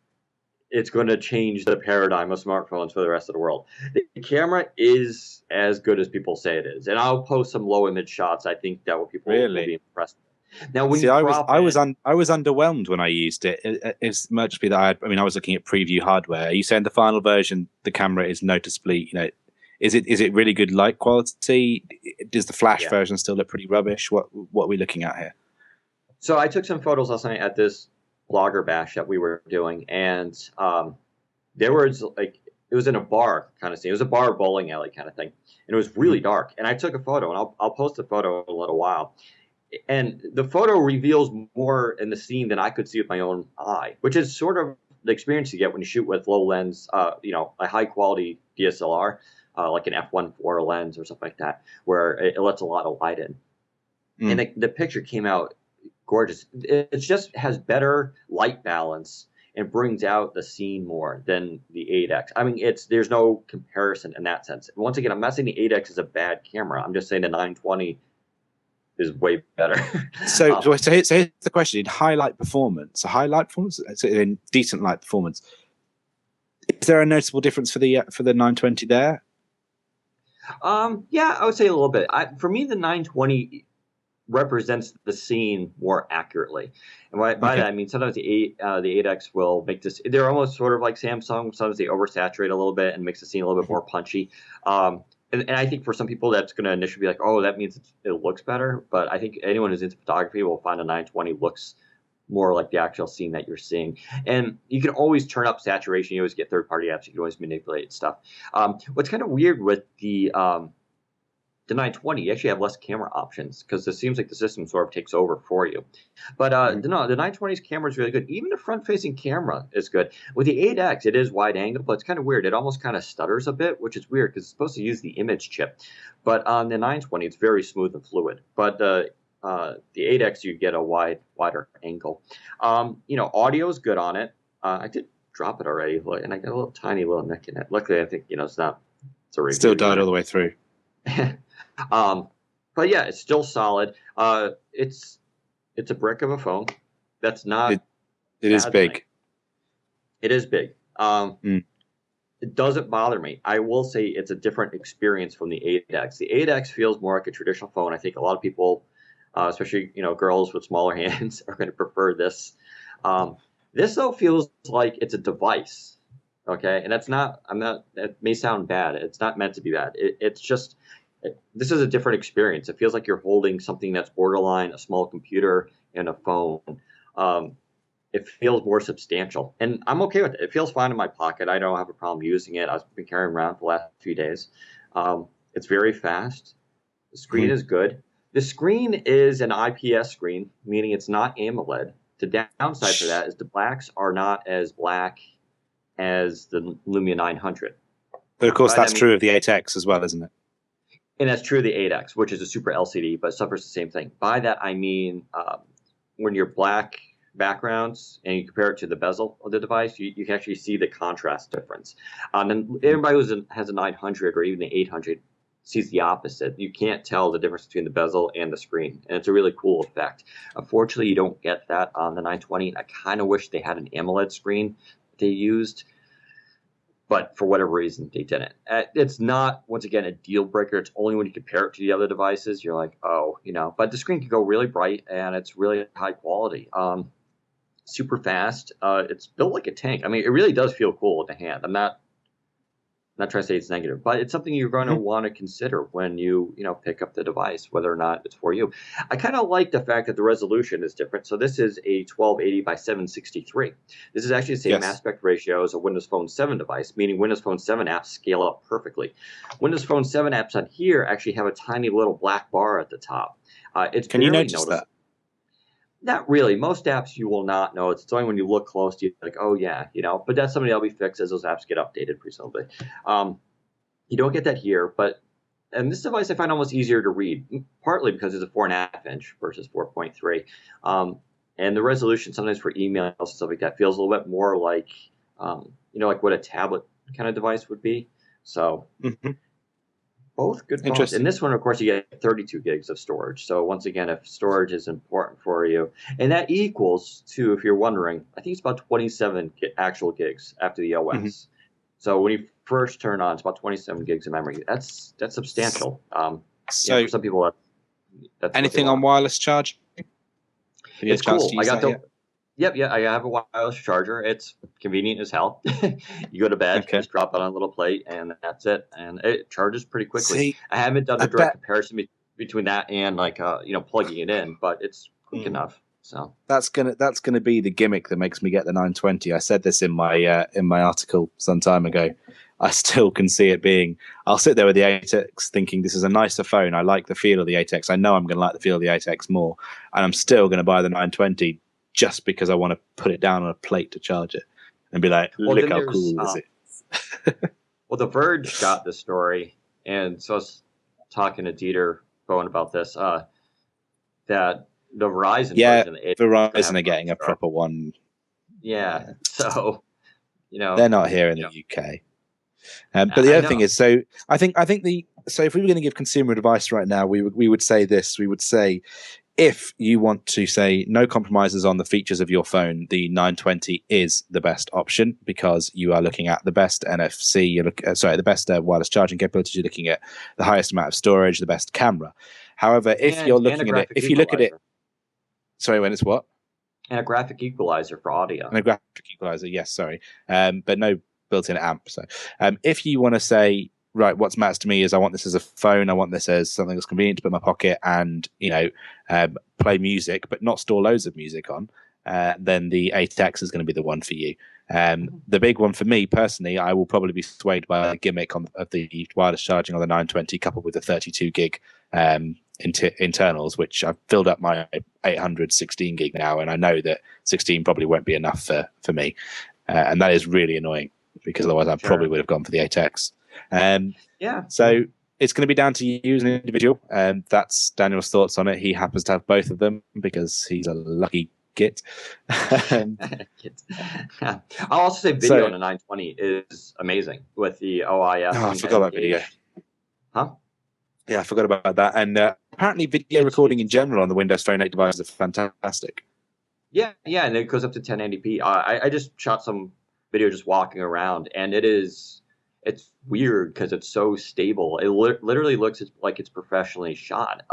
It's going to change the paradigm of smartphones for the rest of the world. The camera is as good as people say it is, and I'll post some low image shots. I think that what people will Really? be impressed with. Now, when See, you crop in, I was underwhelmed when I used it. It's much be that I was looking at preview hardware. Are you saying the final version, the camera is noticeably, is it really good light quality? Does the flash yeah. version still look pretty rubbish? What are we looking at here? So I took some photos last night at this blogger bash that we were doing, and there was it was in a bar kind of scene. It was a bar bowling alley kind of thing, and it was really dark. And I took a photo, and I'll post the photo in a little while. And the photo reveals more in the scene than I could see with my own eye, which is sort of the experience you get when you shoot with low lens, a high quality DSLR, like an f1.4 lens or something like that, where it lets a lot of light in. And the picture came out gorgeous. It just has better light balance and brings out the scene more than the 8X. I mean, there's no comparison in that sense. Once again, I'm not saying the 8X is a bad camera. I'm just saying the 920 is way better. So here's the question: in highlight performance, in decent light performance, is there a noticeable difference for the 920 there? Yeah, I would say a little bit. For me, the 920 represents the scene more accurately, and by that I mean sometimes the 8X will make this. They're almost sort of like Samsung. Sometimes they oversaturate a little bit and makes the scene a little bit more punchy. And I think for some people that's going to initially be like, oh, that means it looks better. But I think anyone who's into photography will find a 920 looks more like the actual scene that you're seeing. And you can always turn up saturation. You always get third-party apps. You can always manipulate stuff. What's kind of weird with the 920, you actually have less camera options because it seems like the system sort of takes over for you. But no, the 920's camera is really good. Even the front-facing camera is good. With the 8X, it is wide angle, but it's kind of weird. It almost kind of stutters a bit, which is weird because it's supposed to use the image chip. But on the 920, it's very smooth and fluid. But the 8X, you get a wider angle. Audio is good on it. I did drop it already, and I got a little tiny little nick in it. Luckily, I think it's not. It's a still died all the way through. But yeah, it's still solid. It's a brick of a phone. That's not. It is big. Thing. It is big. It doesn't bother me. I will say it's a different experience from the 8X. The 8X feels more like a traditional phone. I think a lot of people, especially girls with smaller hands, are going to prefer this. This though feels like it's a device. Okay, and that's not. It may sound bad. It's not meant to be bad. It's just. This is a different experience. It feels like you're holding something that's borderline a small computer and a phone. It feels more substantial, and I'm okay with it. It feels fine in my pocket. I don't have a problem using it. I've been carrying around for the last few days. It's very fast. The screen is good. The screen is an IPS screen, meaning it's not AMOLED. The downside for that is the blacks are not as black as the Lumia 900. But of course, that's true of the 8X as well, isn't it? And that's true of the 8X, which is a super LCD, but suffers the same thing. By that, I mean when you're black backgrounds and you compare it to the bezel of the device, you can actually see the contrast difference. And everybody who has a 900 or even the 800 sees the opposite. You can't tell the difference between the bezel and the screen, and it's a really cool effect. Unfortunately, you don't get that on the 920. I kind of wish they had an AMOLED screen that they used. But for whatever reason, they didn't. It's not, once again, a deal breaker. It's only when you compare it to the other devices, you're like, oh, But the screen can go really bright, and it's really high quality. Super fast. It's built like a tank. I mean, it really does feel cool in the hand. I'm not not trying to say it's negative, but it's something you're going to want to consider when you pick up the device, whether or not it's for you. I kind of like the fact that the resolution is different. So this is a 1280 by 763. This is actually the same Yes. aspect ratio as a Windows Phone 7 device, meaning Windows Phone 7 apps scale up perfectly. Windows Phone 7 apps on here actually have a tiny little black bar at the top. It's Can you barely notice noticeable. that? Not really. Most apps you will not notice. It's only when you look close, you're like, oh yeah, But that's something that'll be fixed as those apps get updated, presumably. You don't get that here, and this device I find almost easier to read, partly because it's a 4.5-inch versus 4.3, and the resolution sometimes for emails and stuff like that feels a little bit more like, like what a tablet kind of device would be. So. Both good phones. In this one, of course, you get 32 gigs of storage. So once again, if storage is important for you, and that equals to, if you're wondering, I think it's about 27 actual gigs after the OS. So when you first turn on, it's about 27 gigs of memory. That's substantial. So for some people, that's anything on wireless charge? It's cool. I got the. Yep, yeah, I have a wireless charger. It's convenient as hell. You go to bed, just drop it on a little plate, and that's it. And it charges pretty quickly. See, I haven't done a direct comparison between that and plugging it in, but it's quick enough. So that's gonna be the gimmick that makes me get the 920. I said this in my article some time ago. I still can see it being. I'll sit there with the 8X thinking this is a nicer phone. I like the feel of the 8X. I know I'm going to like the feel of the 8X more, and I'm still going to buy the 920. Just because I want to put it down on a plate to charge it and be like, look how cool is it? Well, The Verge got this story, and so I was talking to Dieter Bowen about this, that the Verizon version. Verizon are getting a proper one. Yeah, so, They're not here in the UK. But the other thing is, so I think if we were going to give consumer advice right now, we would say this. We would say, if you want to say no compromises on the features of your phone, the 920 is the best option because you are looking at the best NFC, the best wireless charging capabilities. You're looking at the highest amount of storage, the best camera. However, if you look at it, sorry, when it's what? And a graphic equalizer for audio. And a graphic equalizer, yes, sorry, but no built-in amp. So, if you want to say, right, what matters to me is I want this as a phone. I want this as something that's convenient to put in my pocket and, play music, but not store loads of music on. Then the 8X is going to be the one for you. The big one for me personally, I will probably be swayed by the gimmick of the wireless charging on the 920 coupled with the 32 gig internals, which I've filled up my 816 gig now, and I know that 16 probably won't be enough for me. And that is really annoying because otherwise I probably would have gone for the 8X. So it's going to be down to you as an individual. That's Daniel's thoughts on it. He happens to have both of them because he's a lucky git. I'll also say video on a 920 is amazing with the OIS. Oh, I forgot about video. Huh? Yeah, I forgot about that. And apparently video recording in general on the Windows Phone 8 devices are fantastic. Yeah, and it goes up to 1080p. I just shot some video just walking around, and it's weird because it's so stable. It literally looks like it's professionally shot.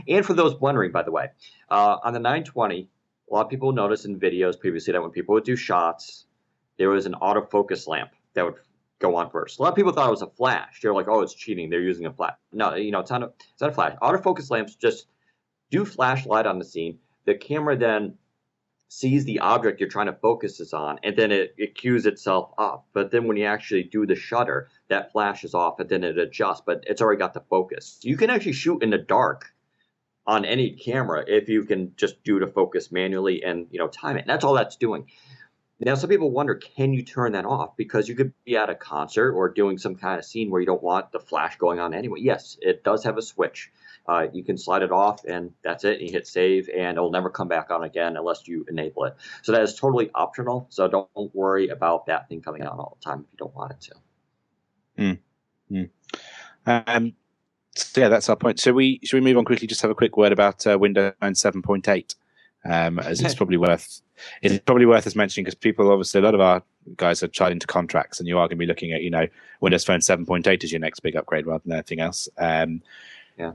And for those wondering, by the way, on the 920, a lot of people noticed in videos previously that when people would do shots, there was an autofocus lamp that would go on first. A lot of people thought it was a flash. They're like, oh, it's cheating. They're using a flash. No, it's not a flash. Autofocus lamps just do flashlight on the scene. The camera then sees the object you're trying to focus is on, and then it cues itself up. But then when you actually do the shutter, that flashes off, and then it adjusts, but it's already got the focus. You can actually shoot in the dark on any camera if you can just do the focus manually and time it. And that's all that's doing. Now, some people wonder, can you turn that off? Because you could be at a concert or doing some kind of scene where you don't want the flash going on anyway. Yes, it does have a switch. You can slide it off, and that's it. You hit save, and it'll never come back on again unless you enable it. So that is totally optional. So don't worry about that thing coming on all the time if you don't want it to. So yeah, that's our point. So should we move on quickly? Just have a quick word about Windows 7.8, as it's probably worth us mentioning because a lot of our guys are tied into contracts, and you are going to be looking at Windows Phone 7.8 as your next big upgrade rather than anything else.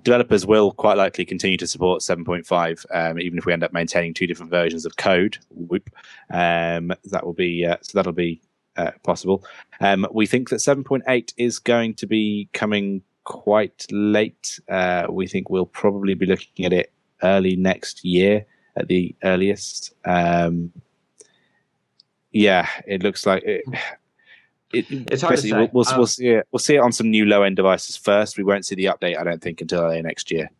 Developers will quite likely continue to support 7.5, even if we end up maintaining two different versions of code. That'll be possible. We think that 7.8 is going to be coming quite late. We think we'll probably be looking at it early next year at the earliest. It looks like it. It's hard to say. We'll see it. We'll see it on some new low end devices first. We won't see the update, I don't think, until early next year.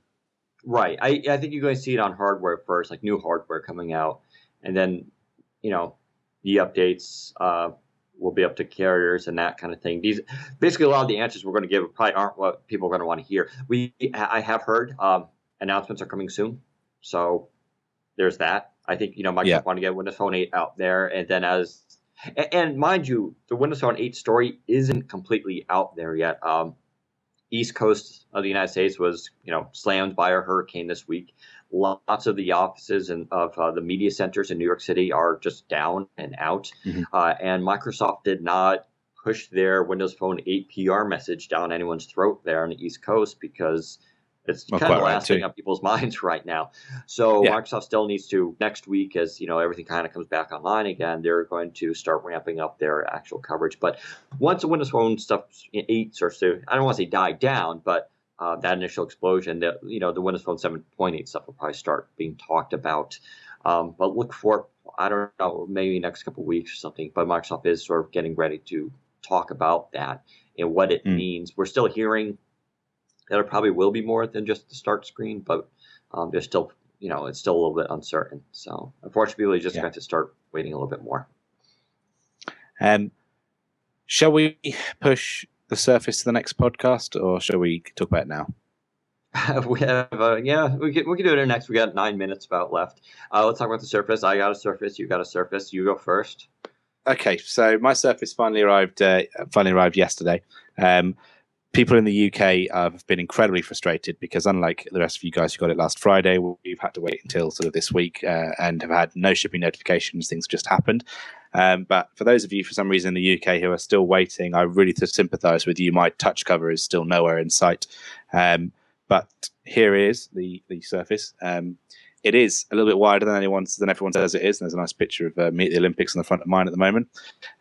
Right. I think you're going to see it on hardware first, like new hardware coming out, and then the updates will be up to carriers and that kind of thing. These basically a lot of the answers we're going to give probably aren't what people are going to want to hear. I have heard announcements are coming soon, so there's that. I think Microsoft want to get Windows Phone 8 out there, and then and mind you, the Windows Phone 8 story isn't completely out there yet. East Coast of the United States was, slammed by a hurricane this week. Lots of the offices and of the media centers in New York City are just down and out. Mm-hmm. And Microsoft did not push their Windows Phone 8 PR message down anyone's throat there on the East Coast because it's kind of the last thing on people's minds right now. So Microsoft still needs to, next week, as everything kind of comes back online again, they're going to start ramping up their actual coverage. But once the Windows Phone stuff 8 starts to, I don't want to say die down, but that initial explosion, the Windows Phone 7.8 stuff will probably start being talked about. But look for, I don't know, maybe next couple of weeks or something. But Microsoft is sort of getting ready to talk about that and what it means. We're still hearing that it probably will be more than just the start screen, but there's still, it's still a little bit uncertain. So unfortunately, we just got to start waiting a little bit more. Shall we push the Surface to the next podcast, or shall we talk about it now? We have, we can do it next. We got 9 minutes about left. Let's talk about the Surface. I got a Surface. You got a Surface. You go first. Okay, so my Surface finally arrived yesterday. People in the UK have been incredibly frustrated because, unlike the rest of you guys who got it last Friday, we've had to wait until sort of this week and have had no shipping notifications. Things just happened. But for those of you, for some reason, in the UK who are still waiting, I really sympathise with you. My touch cover is still nowhere in sight. But here is the Surface. It is a little bit wider than everyone says it is. And there's a nice picture of me at the Olympics on the front of mine at the moment.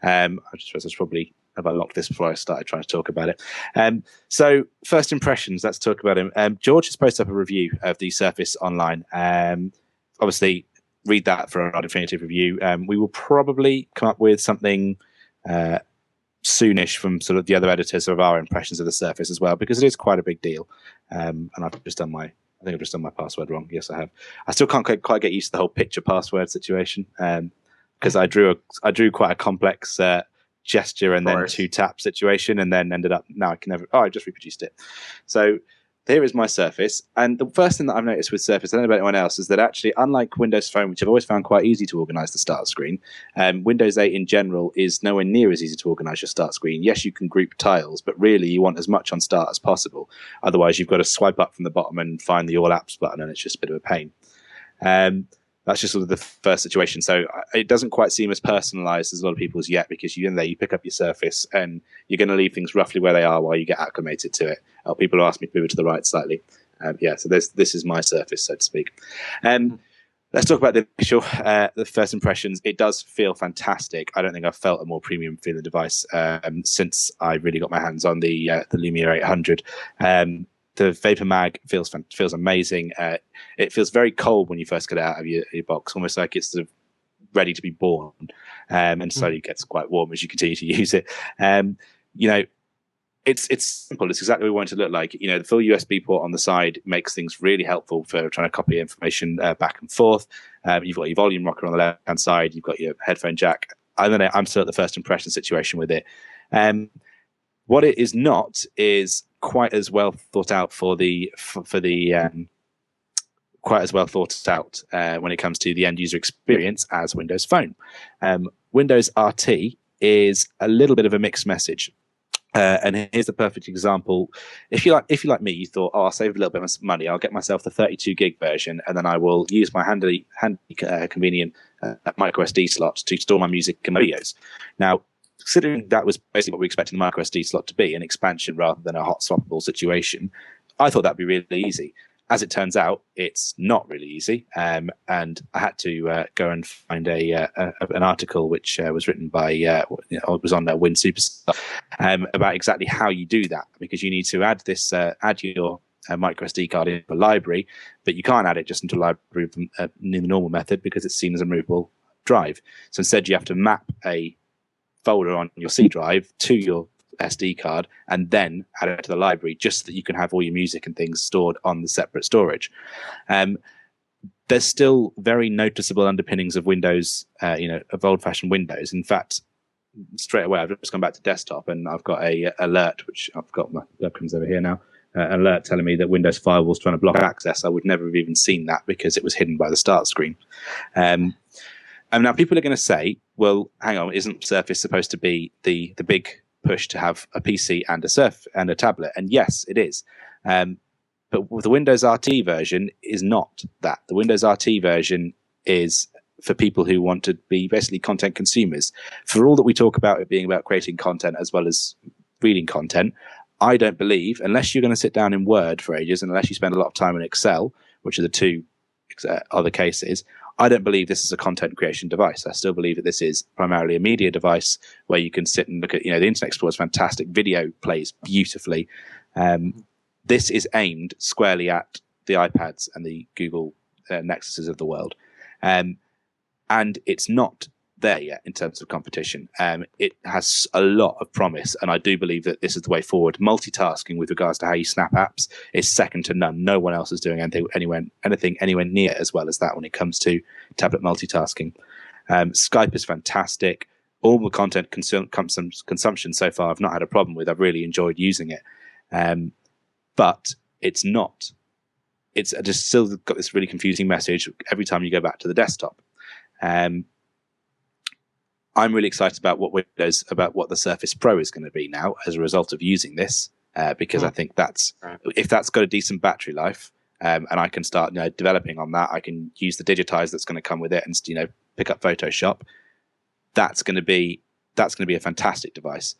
I just probably have I locked this before I started trying to talk about it. So first impressions, let's talk about him. George has posted up a review of the Surface online. Obviously, read that for our definitive review. We will probably come up with something soonish from sort of the other editors of our impressions of the Surface as well, because it is quite a big deal. And I've just done I think I've just done my password wrong. Yes, I have. I still can't quite get used to the whole picture password situation because I drew quite a complex gesture and then 2-tap situation, and then ended up now I can never. I just reproduced it. So here is my Surface, and the first thing that I've noticed with Surface, I don't know about anyone else, is that actually, unlike Windows Phone, which I've always found quite easy to organize the start screen, Windows 8 in general is nowhere near as easy to organize your start screen. Yes, you can group tiles, but really you want as much on start as possible. Otherwise, you've got to swipe up from the bottom and find the All Apps button, and it's just a bit of a pain. That's just sort of the first situation. So it doesn't quite seem as personalized as a lot of people's yet, because you pick up your Surface and you're going to leave things roughly where they are while you get acclimated to it. People ask me to move it to the right slightly. So this is my Surface, so to speak. Let's talk about the first impressions. It does feel fantastic. I don't think I've felt a more premium feeling device since I really got my hands on the Lumia 800. The Vapor Mag feels amazing. It feels very cold when you first get it out of your box, almost like it's sort of ready to be born, and slowly gets quite warm as you continue to use it. It's simple. It's exactly what we want it to look like. The full USB port on the side makes things really helpful for trying to copy information back and forth. You've got your volume rocker on the left-hand side. You've got your headphone jack. I don't know. I'm still at the first impression situation with it. What it is not is quite as well thought out quite as well thought out when it comes to the end user experience as Windows Phone. Windows RT is a little bit of a mixed message. And here's the perfect example. If you like me, you thought, I'll save a little bit of money. I'll get myself the 32 gig version, and then I will use my handy convenient micro SD slot to store my music and my videos. Now, considering that was basically what we expected the micro SD slot to be, an expansion rather than a hot swappable situation, I thought that'd be really easy. As it turns out, it's not really easy, and I had to go and find an article which was written by it was on Win Superstar about exactly how you do that, because you need to add your micro SD card into a library, but you can't add it just into a library in the normal method because it's seen as a movable drive. So instead, you have to map a folder on your C drive to your SD card and then add it to the library, just so that you can have all your music and things stored on the separate storage. There's still very noticeable underpinnings of Windows, of old-fashioned Windows. In fact, straight away, I've just gone back to desktop and I've got a alert, which I've got my webcams over here now, alert telling me that Windows Firewall's trying to block access. I would never have even seen that because it was hidden by the start screen. And now people are going to say, well, hang on, isn't Surface supposed to be the big push to have a PC and a tablet? And yes, it is. But the Windows RT version is not that. The Windows RT version is for people who want to be basically content consumers. For all that we talk about it being about creating content as well as reading content, I don't believe, unless you're going to sit down in Word for ages, and unless you spend a lot of time in Excel, which are the two other cases, I don't believe this is a content creation device. I still believe that this is primarily a media device where you can sit and look at, the Internet Explorer is fantastic. Video plays beautifully. This is aimed squarely at the iPads and the Google Nexuses of the world. And it's not there yet in terms of competition. It has a lot of promise, and I do believe that this is the way forward. Multitasking with regards to how you snap apps is second to none. No one else is doing anything anywhere near as well as that when it comes to tablet multitasking. Skype is fantastic. All the content consumption so far I've not had a problem with. I've really enjoyed using it. But it's not. It's just still got this really confusing message every time you go back to the desktop. I'm really excited about what the Surface Pro is going to be now as a result of using this, because I think if that's got a decent battery life, and I can start developing on that, I can use the digitize that's going to come with it, and pick up Photoshop. That's going to be a fantastic device.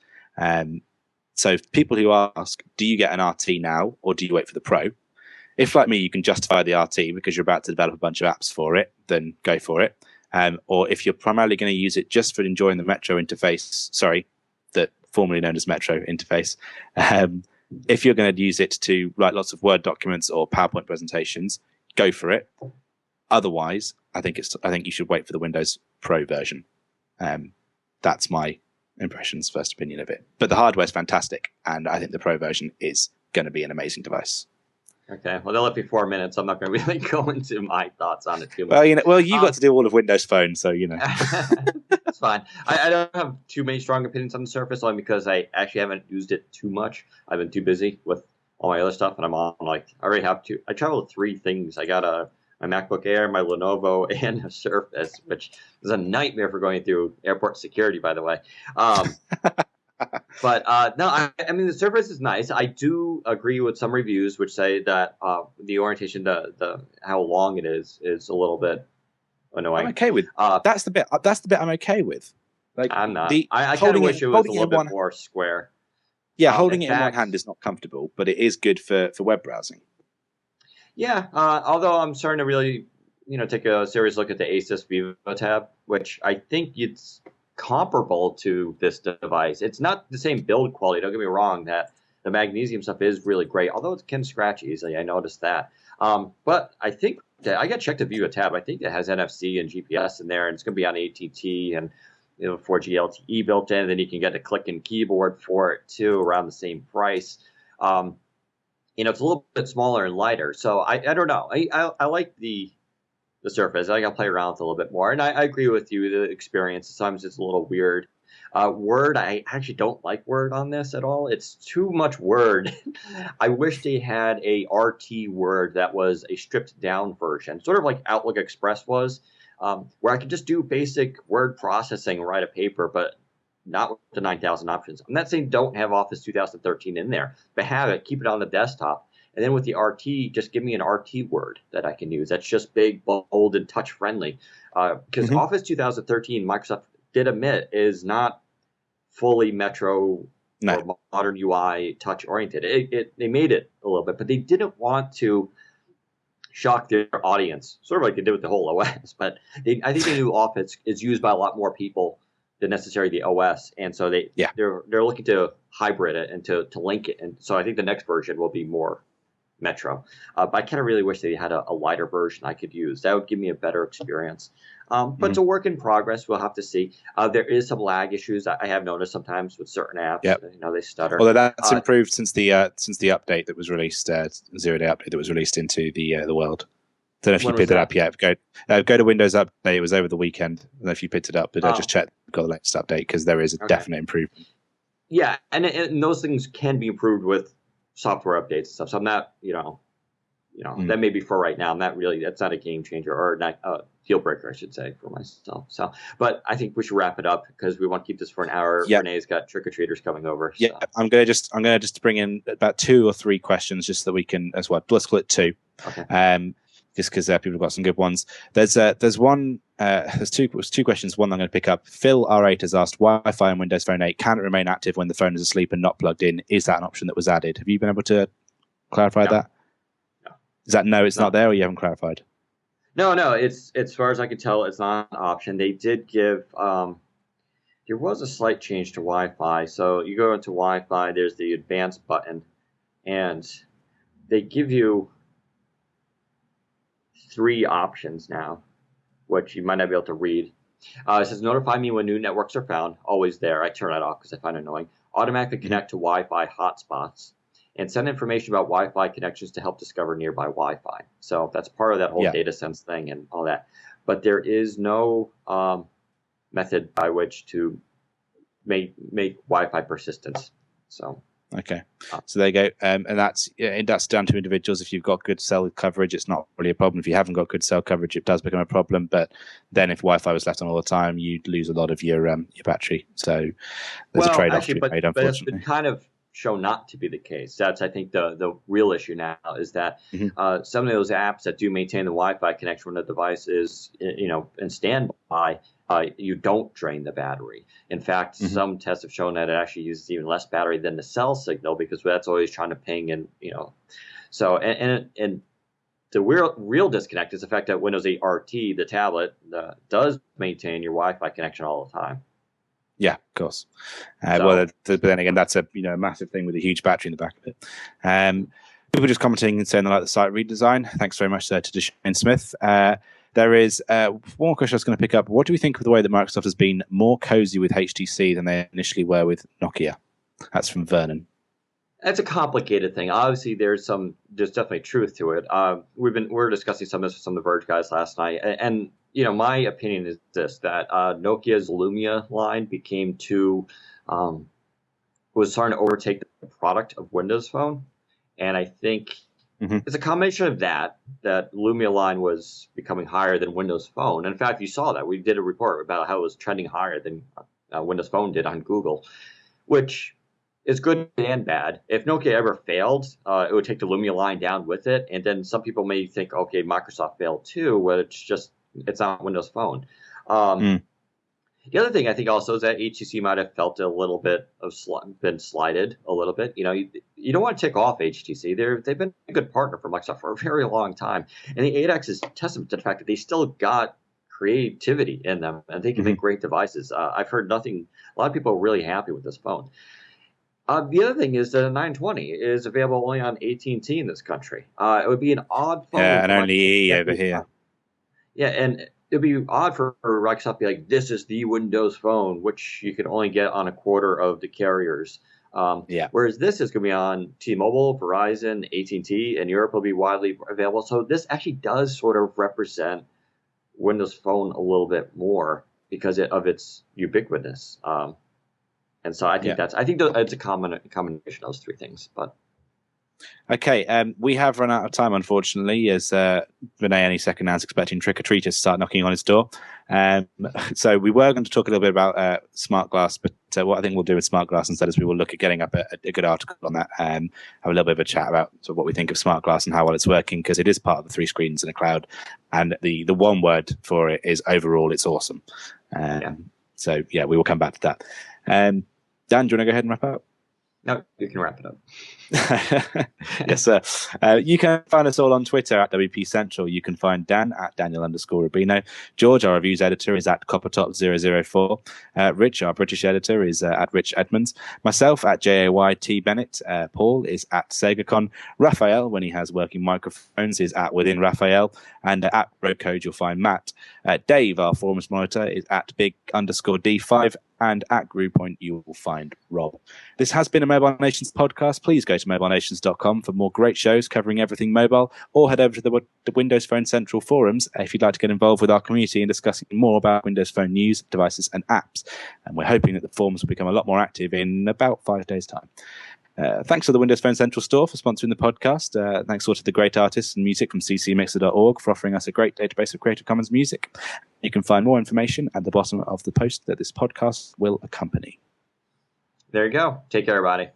So people who ask, do you get an RT now or do you wait for the Pro? If, like me, you can justify the RT because you're about to develop a bunch of apps for it, then go for it. Or if you're primarily going to use it just for enjoying the Metro interface, that formerly known as Metro interface, if you're going to use it to write lots of Word documents or PowerPoint presentations, go for it. Otherwise, I think you should wait for the Windows Pro version. That's my first opinion of it. But the hardware is fantastic, and I think the Pro version is going to be an amazing device. Okay, well, they'll let me 4 minutes. I'm not going to really go into my thoughts on it too much. Well, you got to do all of Windows Phone, so That's fine. I don't have too many strong opinions on the Surface, only because I actually haven't used it too much. I've been too busy with all my other stuff, and I'm on I already have I travel with 3 things. I got my MacBook Air, my Lenovo, and a Surface, which is a nightmare for going through airport security, by the way. But no, I mean, the Surface is nice. I do agree with some reviews which say that the orientation, the how long it is a little bit annoying. I'm okay with that's the bit. That's the bit I'm okay with. Like, I'm not. I kind of wish it was a little bit more square. Yeah, holding it in one hand is not comfortable, but it is good for web browsing. Yeah, although I'm starting to really take a serious look at the Asus Vivo tab, which I think it's comparable to this device. It's not the same build quality. Don't get me wrong. That the magnesium stuff is really great, although it can scratch easily. I noticed that. But I think that I got checked to view a tab. I think it has NFC and GPS in there, and it's going to be on AT&T and 4G LTE built in. And then you can get a click and keyboard for it too, around the same price. It's a little bit smaller and lighter. So I don't know. I like the Surface. I got to play around with it a little bit more. And I agree with you. The experience, sometimes it's a little weird. Word, I actually don't like Word on this at all. It's too much Word. I wish they had a RT Word that was a stripped down version, sort of like Outlook Express was, where I could just do basic word processing, write a paper, but not with the 9,000 options. I'm not saying don't have Office 2013 in there, but have it, keep it on the desktop. And then with the RT, just give me an RT Word that I can use. That's just big, bold, and touch-friendly. Because Office 2013, Microsoft did admit, is not fully Metro or modern UI touch-oriented. They made it a little bit, but they didn't want to shock their audience, sort of like they did with the whole OS. But I think the new Office is used by a lot more people than necessarily the OS, and so they're looking to hybrid it and to link it. And so I think the next version will be more Metro. But I kind of really wish they had a lighter version I could use. That would give me a better experience. But it's a work in progress. We'll have to see. There is some lag issues I have noticed sometimes with certain apps. Yep. They stutter. Although that's improved since the update that was released, 0-day update that was released into the world. Don't know if you picked it up yet. Go to Windows Update. It was over the weekend. I don't know if you picked it up, but just check got the latest update because there is a definite improvement. Yeah, and those things can be improved with software updates and stuff. So I'm not, that may be for right now. I'm not really. That's not a game changer or not a deal breaker, I should say, for myself. So, but I think we should wrap it up because we want to keep this for an hour. Yep. Renee's got trick or treaters coming over. Yeah, so. I'm gonna just bring in about 2 or 3 questions just so that we can as well. Let's split 2. Okay. Just because people have got some good ones. There's two questions. One I'm going to pick up. Phil R8 has asked, Wi-Fi on Windows Phone 8 can it remain active when the phone is asleep and not plugged in? Is that an option that was added? Have you been able to clarify that? No. Is that it's not there, or you haven't clarified? No. It's as far as I can tell, it's not an option. They did give. There was a slight change to Wi-Fi. So you go into Wi-Fi. There's the advanced button, and they give you 3 options now, which you might not be able to read. It says, notify me when new networks are found. Always there. I turn that off because I find it annoying. Automatically connect to Wi-Fi hotspots. And send information about Wi-Fi connections to help discover nearby Wi-Fi. So that's part of that whole data sense thing and all that. But there is no method by which to make Wi-Fi persistence. So. Okay, so there you go, and that's down to individuals. If you've got good cell coverage, it's not really a problem. If you haven't got good cell coverage, it does become a problem. But then, if Wi-Fi was left on all the time, you'd lose a lot of your battery. So there's a trade-off to be made, unfortunately. But it's been kind of shown not to be the case. That's, I think, the real issue now is that some of those apps that do maintain the Wi-Fi connection when the device is in standby. You don't drain the battery. In fact, some tests have shown that it actually uses even less battery than the cell signal because that's always trying to ping and So and the real disconnect is the fact that Windows 8 RT, the tablet, does maintain your Wi-Fi connection all the time. Yeah, of course. But then again, that's a massive thing with a huge battery in the back of it. People just commenting and saying they like the site redesign. Thanks very much to Shane Smith. There is one more question I was going to pick up. What do we think of the way that Microsoft has been more cozy with HTC than they initially were with Nokia? That's from Vernon. That's a complicated thing. Obviously, there's definitely truth to it. We were discussing some of this with some of the Verge guys last night, and my opinion is this: that Nokia's Lumia line became was starting to overtake the product of Windows Phone, and I think. It's a combination of that Lumia line was becoming higher than Windows Phone. And in fact, you saw that. We did a report about how it was trending higher than Windows Phone did on Google, which is good and bad. If Nokia ever failed, it would take the Lumia line down with it. And then some people may think, okay, Microsoft failed too, but it's not Windows Phone. The other thing I think also is that HTC might have felt a little bit of been slighted a little bit. You don't want to tick off HTC. They've been a good partner for Microsoft for a very long time. And the 8X is testament to the fact that they still got creativity in them and they can make great devices. I've heard nothing. A lot of people are really happy with this phone. The other thing is that a 920 is available only on AT&T in this country. It would be an odd phone. Yeah, and only E over here. Yeah, and it'd be odd for Microsoft to be like, this is the Windows Phone, which you can only get on a quarter of the carriers. Whereas this is going to be on T-Mobile, Verizon, AT&T, and Europe will be widely available. So this actually does sort of represent Windows Phone a little bit more because of its ubiquitous. And so I think it's a combination of those 3 things. But okay, we have run out of time, unfortunately, as Renee any second now is expecting Trick or Treaters to start knocking on his door. So we were going to talk a little bit about Smart Glass, but what I think we'll do with Smart Glass instead is we will look at getting up a good article on that and have a little bit of a chat about sort of what we think of Smart Glass and how well it's working, because it is part of the 3 screens in a cloud. And the one word for it is overall, it's awesome. So, we will come back to that. Dan, do you want to go ahead and wrap up? No, you can wrap it up. Yes, sir. You can find us all on Twitter at WPCentral. You can find Dan at Daniel_Rubino. George, our reviews editor, is at Coppertop004. Rich, our British editor, is at Rich Edmonds. Myself at JAYT Bennett. Paul is at SegaCon. Raphael, when he has working microphones, is at Within Raphael. And at Roadcode, you'll find Matt. Dave, our forums monitor, is at Big_D5. And at GrewPoint, you will find Rob. This has been a Mobile Nations podcast. Please go to mobilenations.com for more great shows covering everything mobile, or head over to the Windows Phone Central forums if you'd like to get involved with our community and discussing more about Windows Phone news, devices, and apps. And we're hoping that the forums will become a lot more active in about 5 days' time. Thanks to the Windows Phone Central store for sponsoring the podcast. Thanks also to the great artists and music from ccmixer.org for offering us a great database of Creative Commons music. You can find more information at the bottom of the post that this podcast will accompany. There you go. Take care, everybody.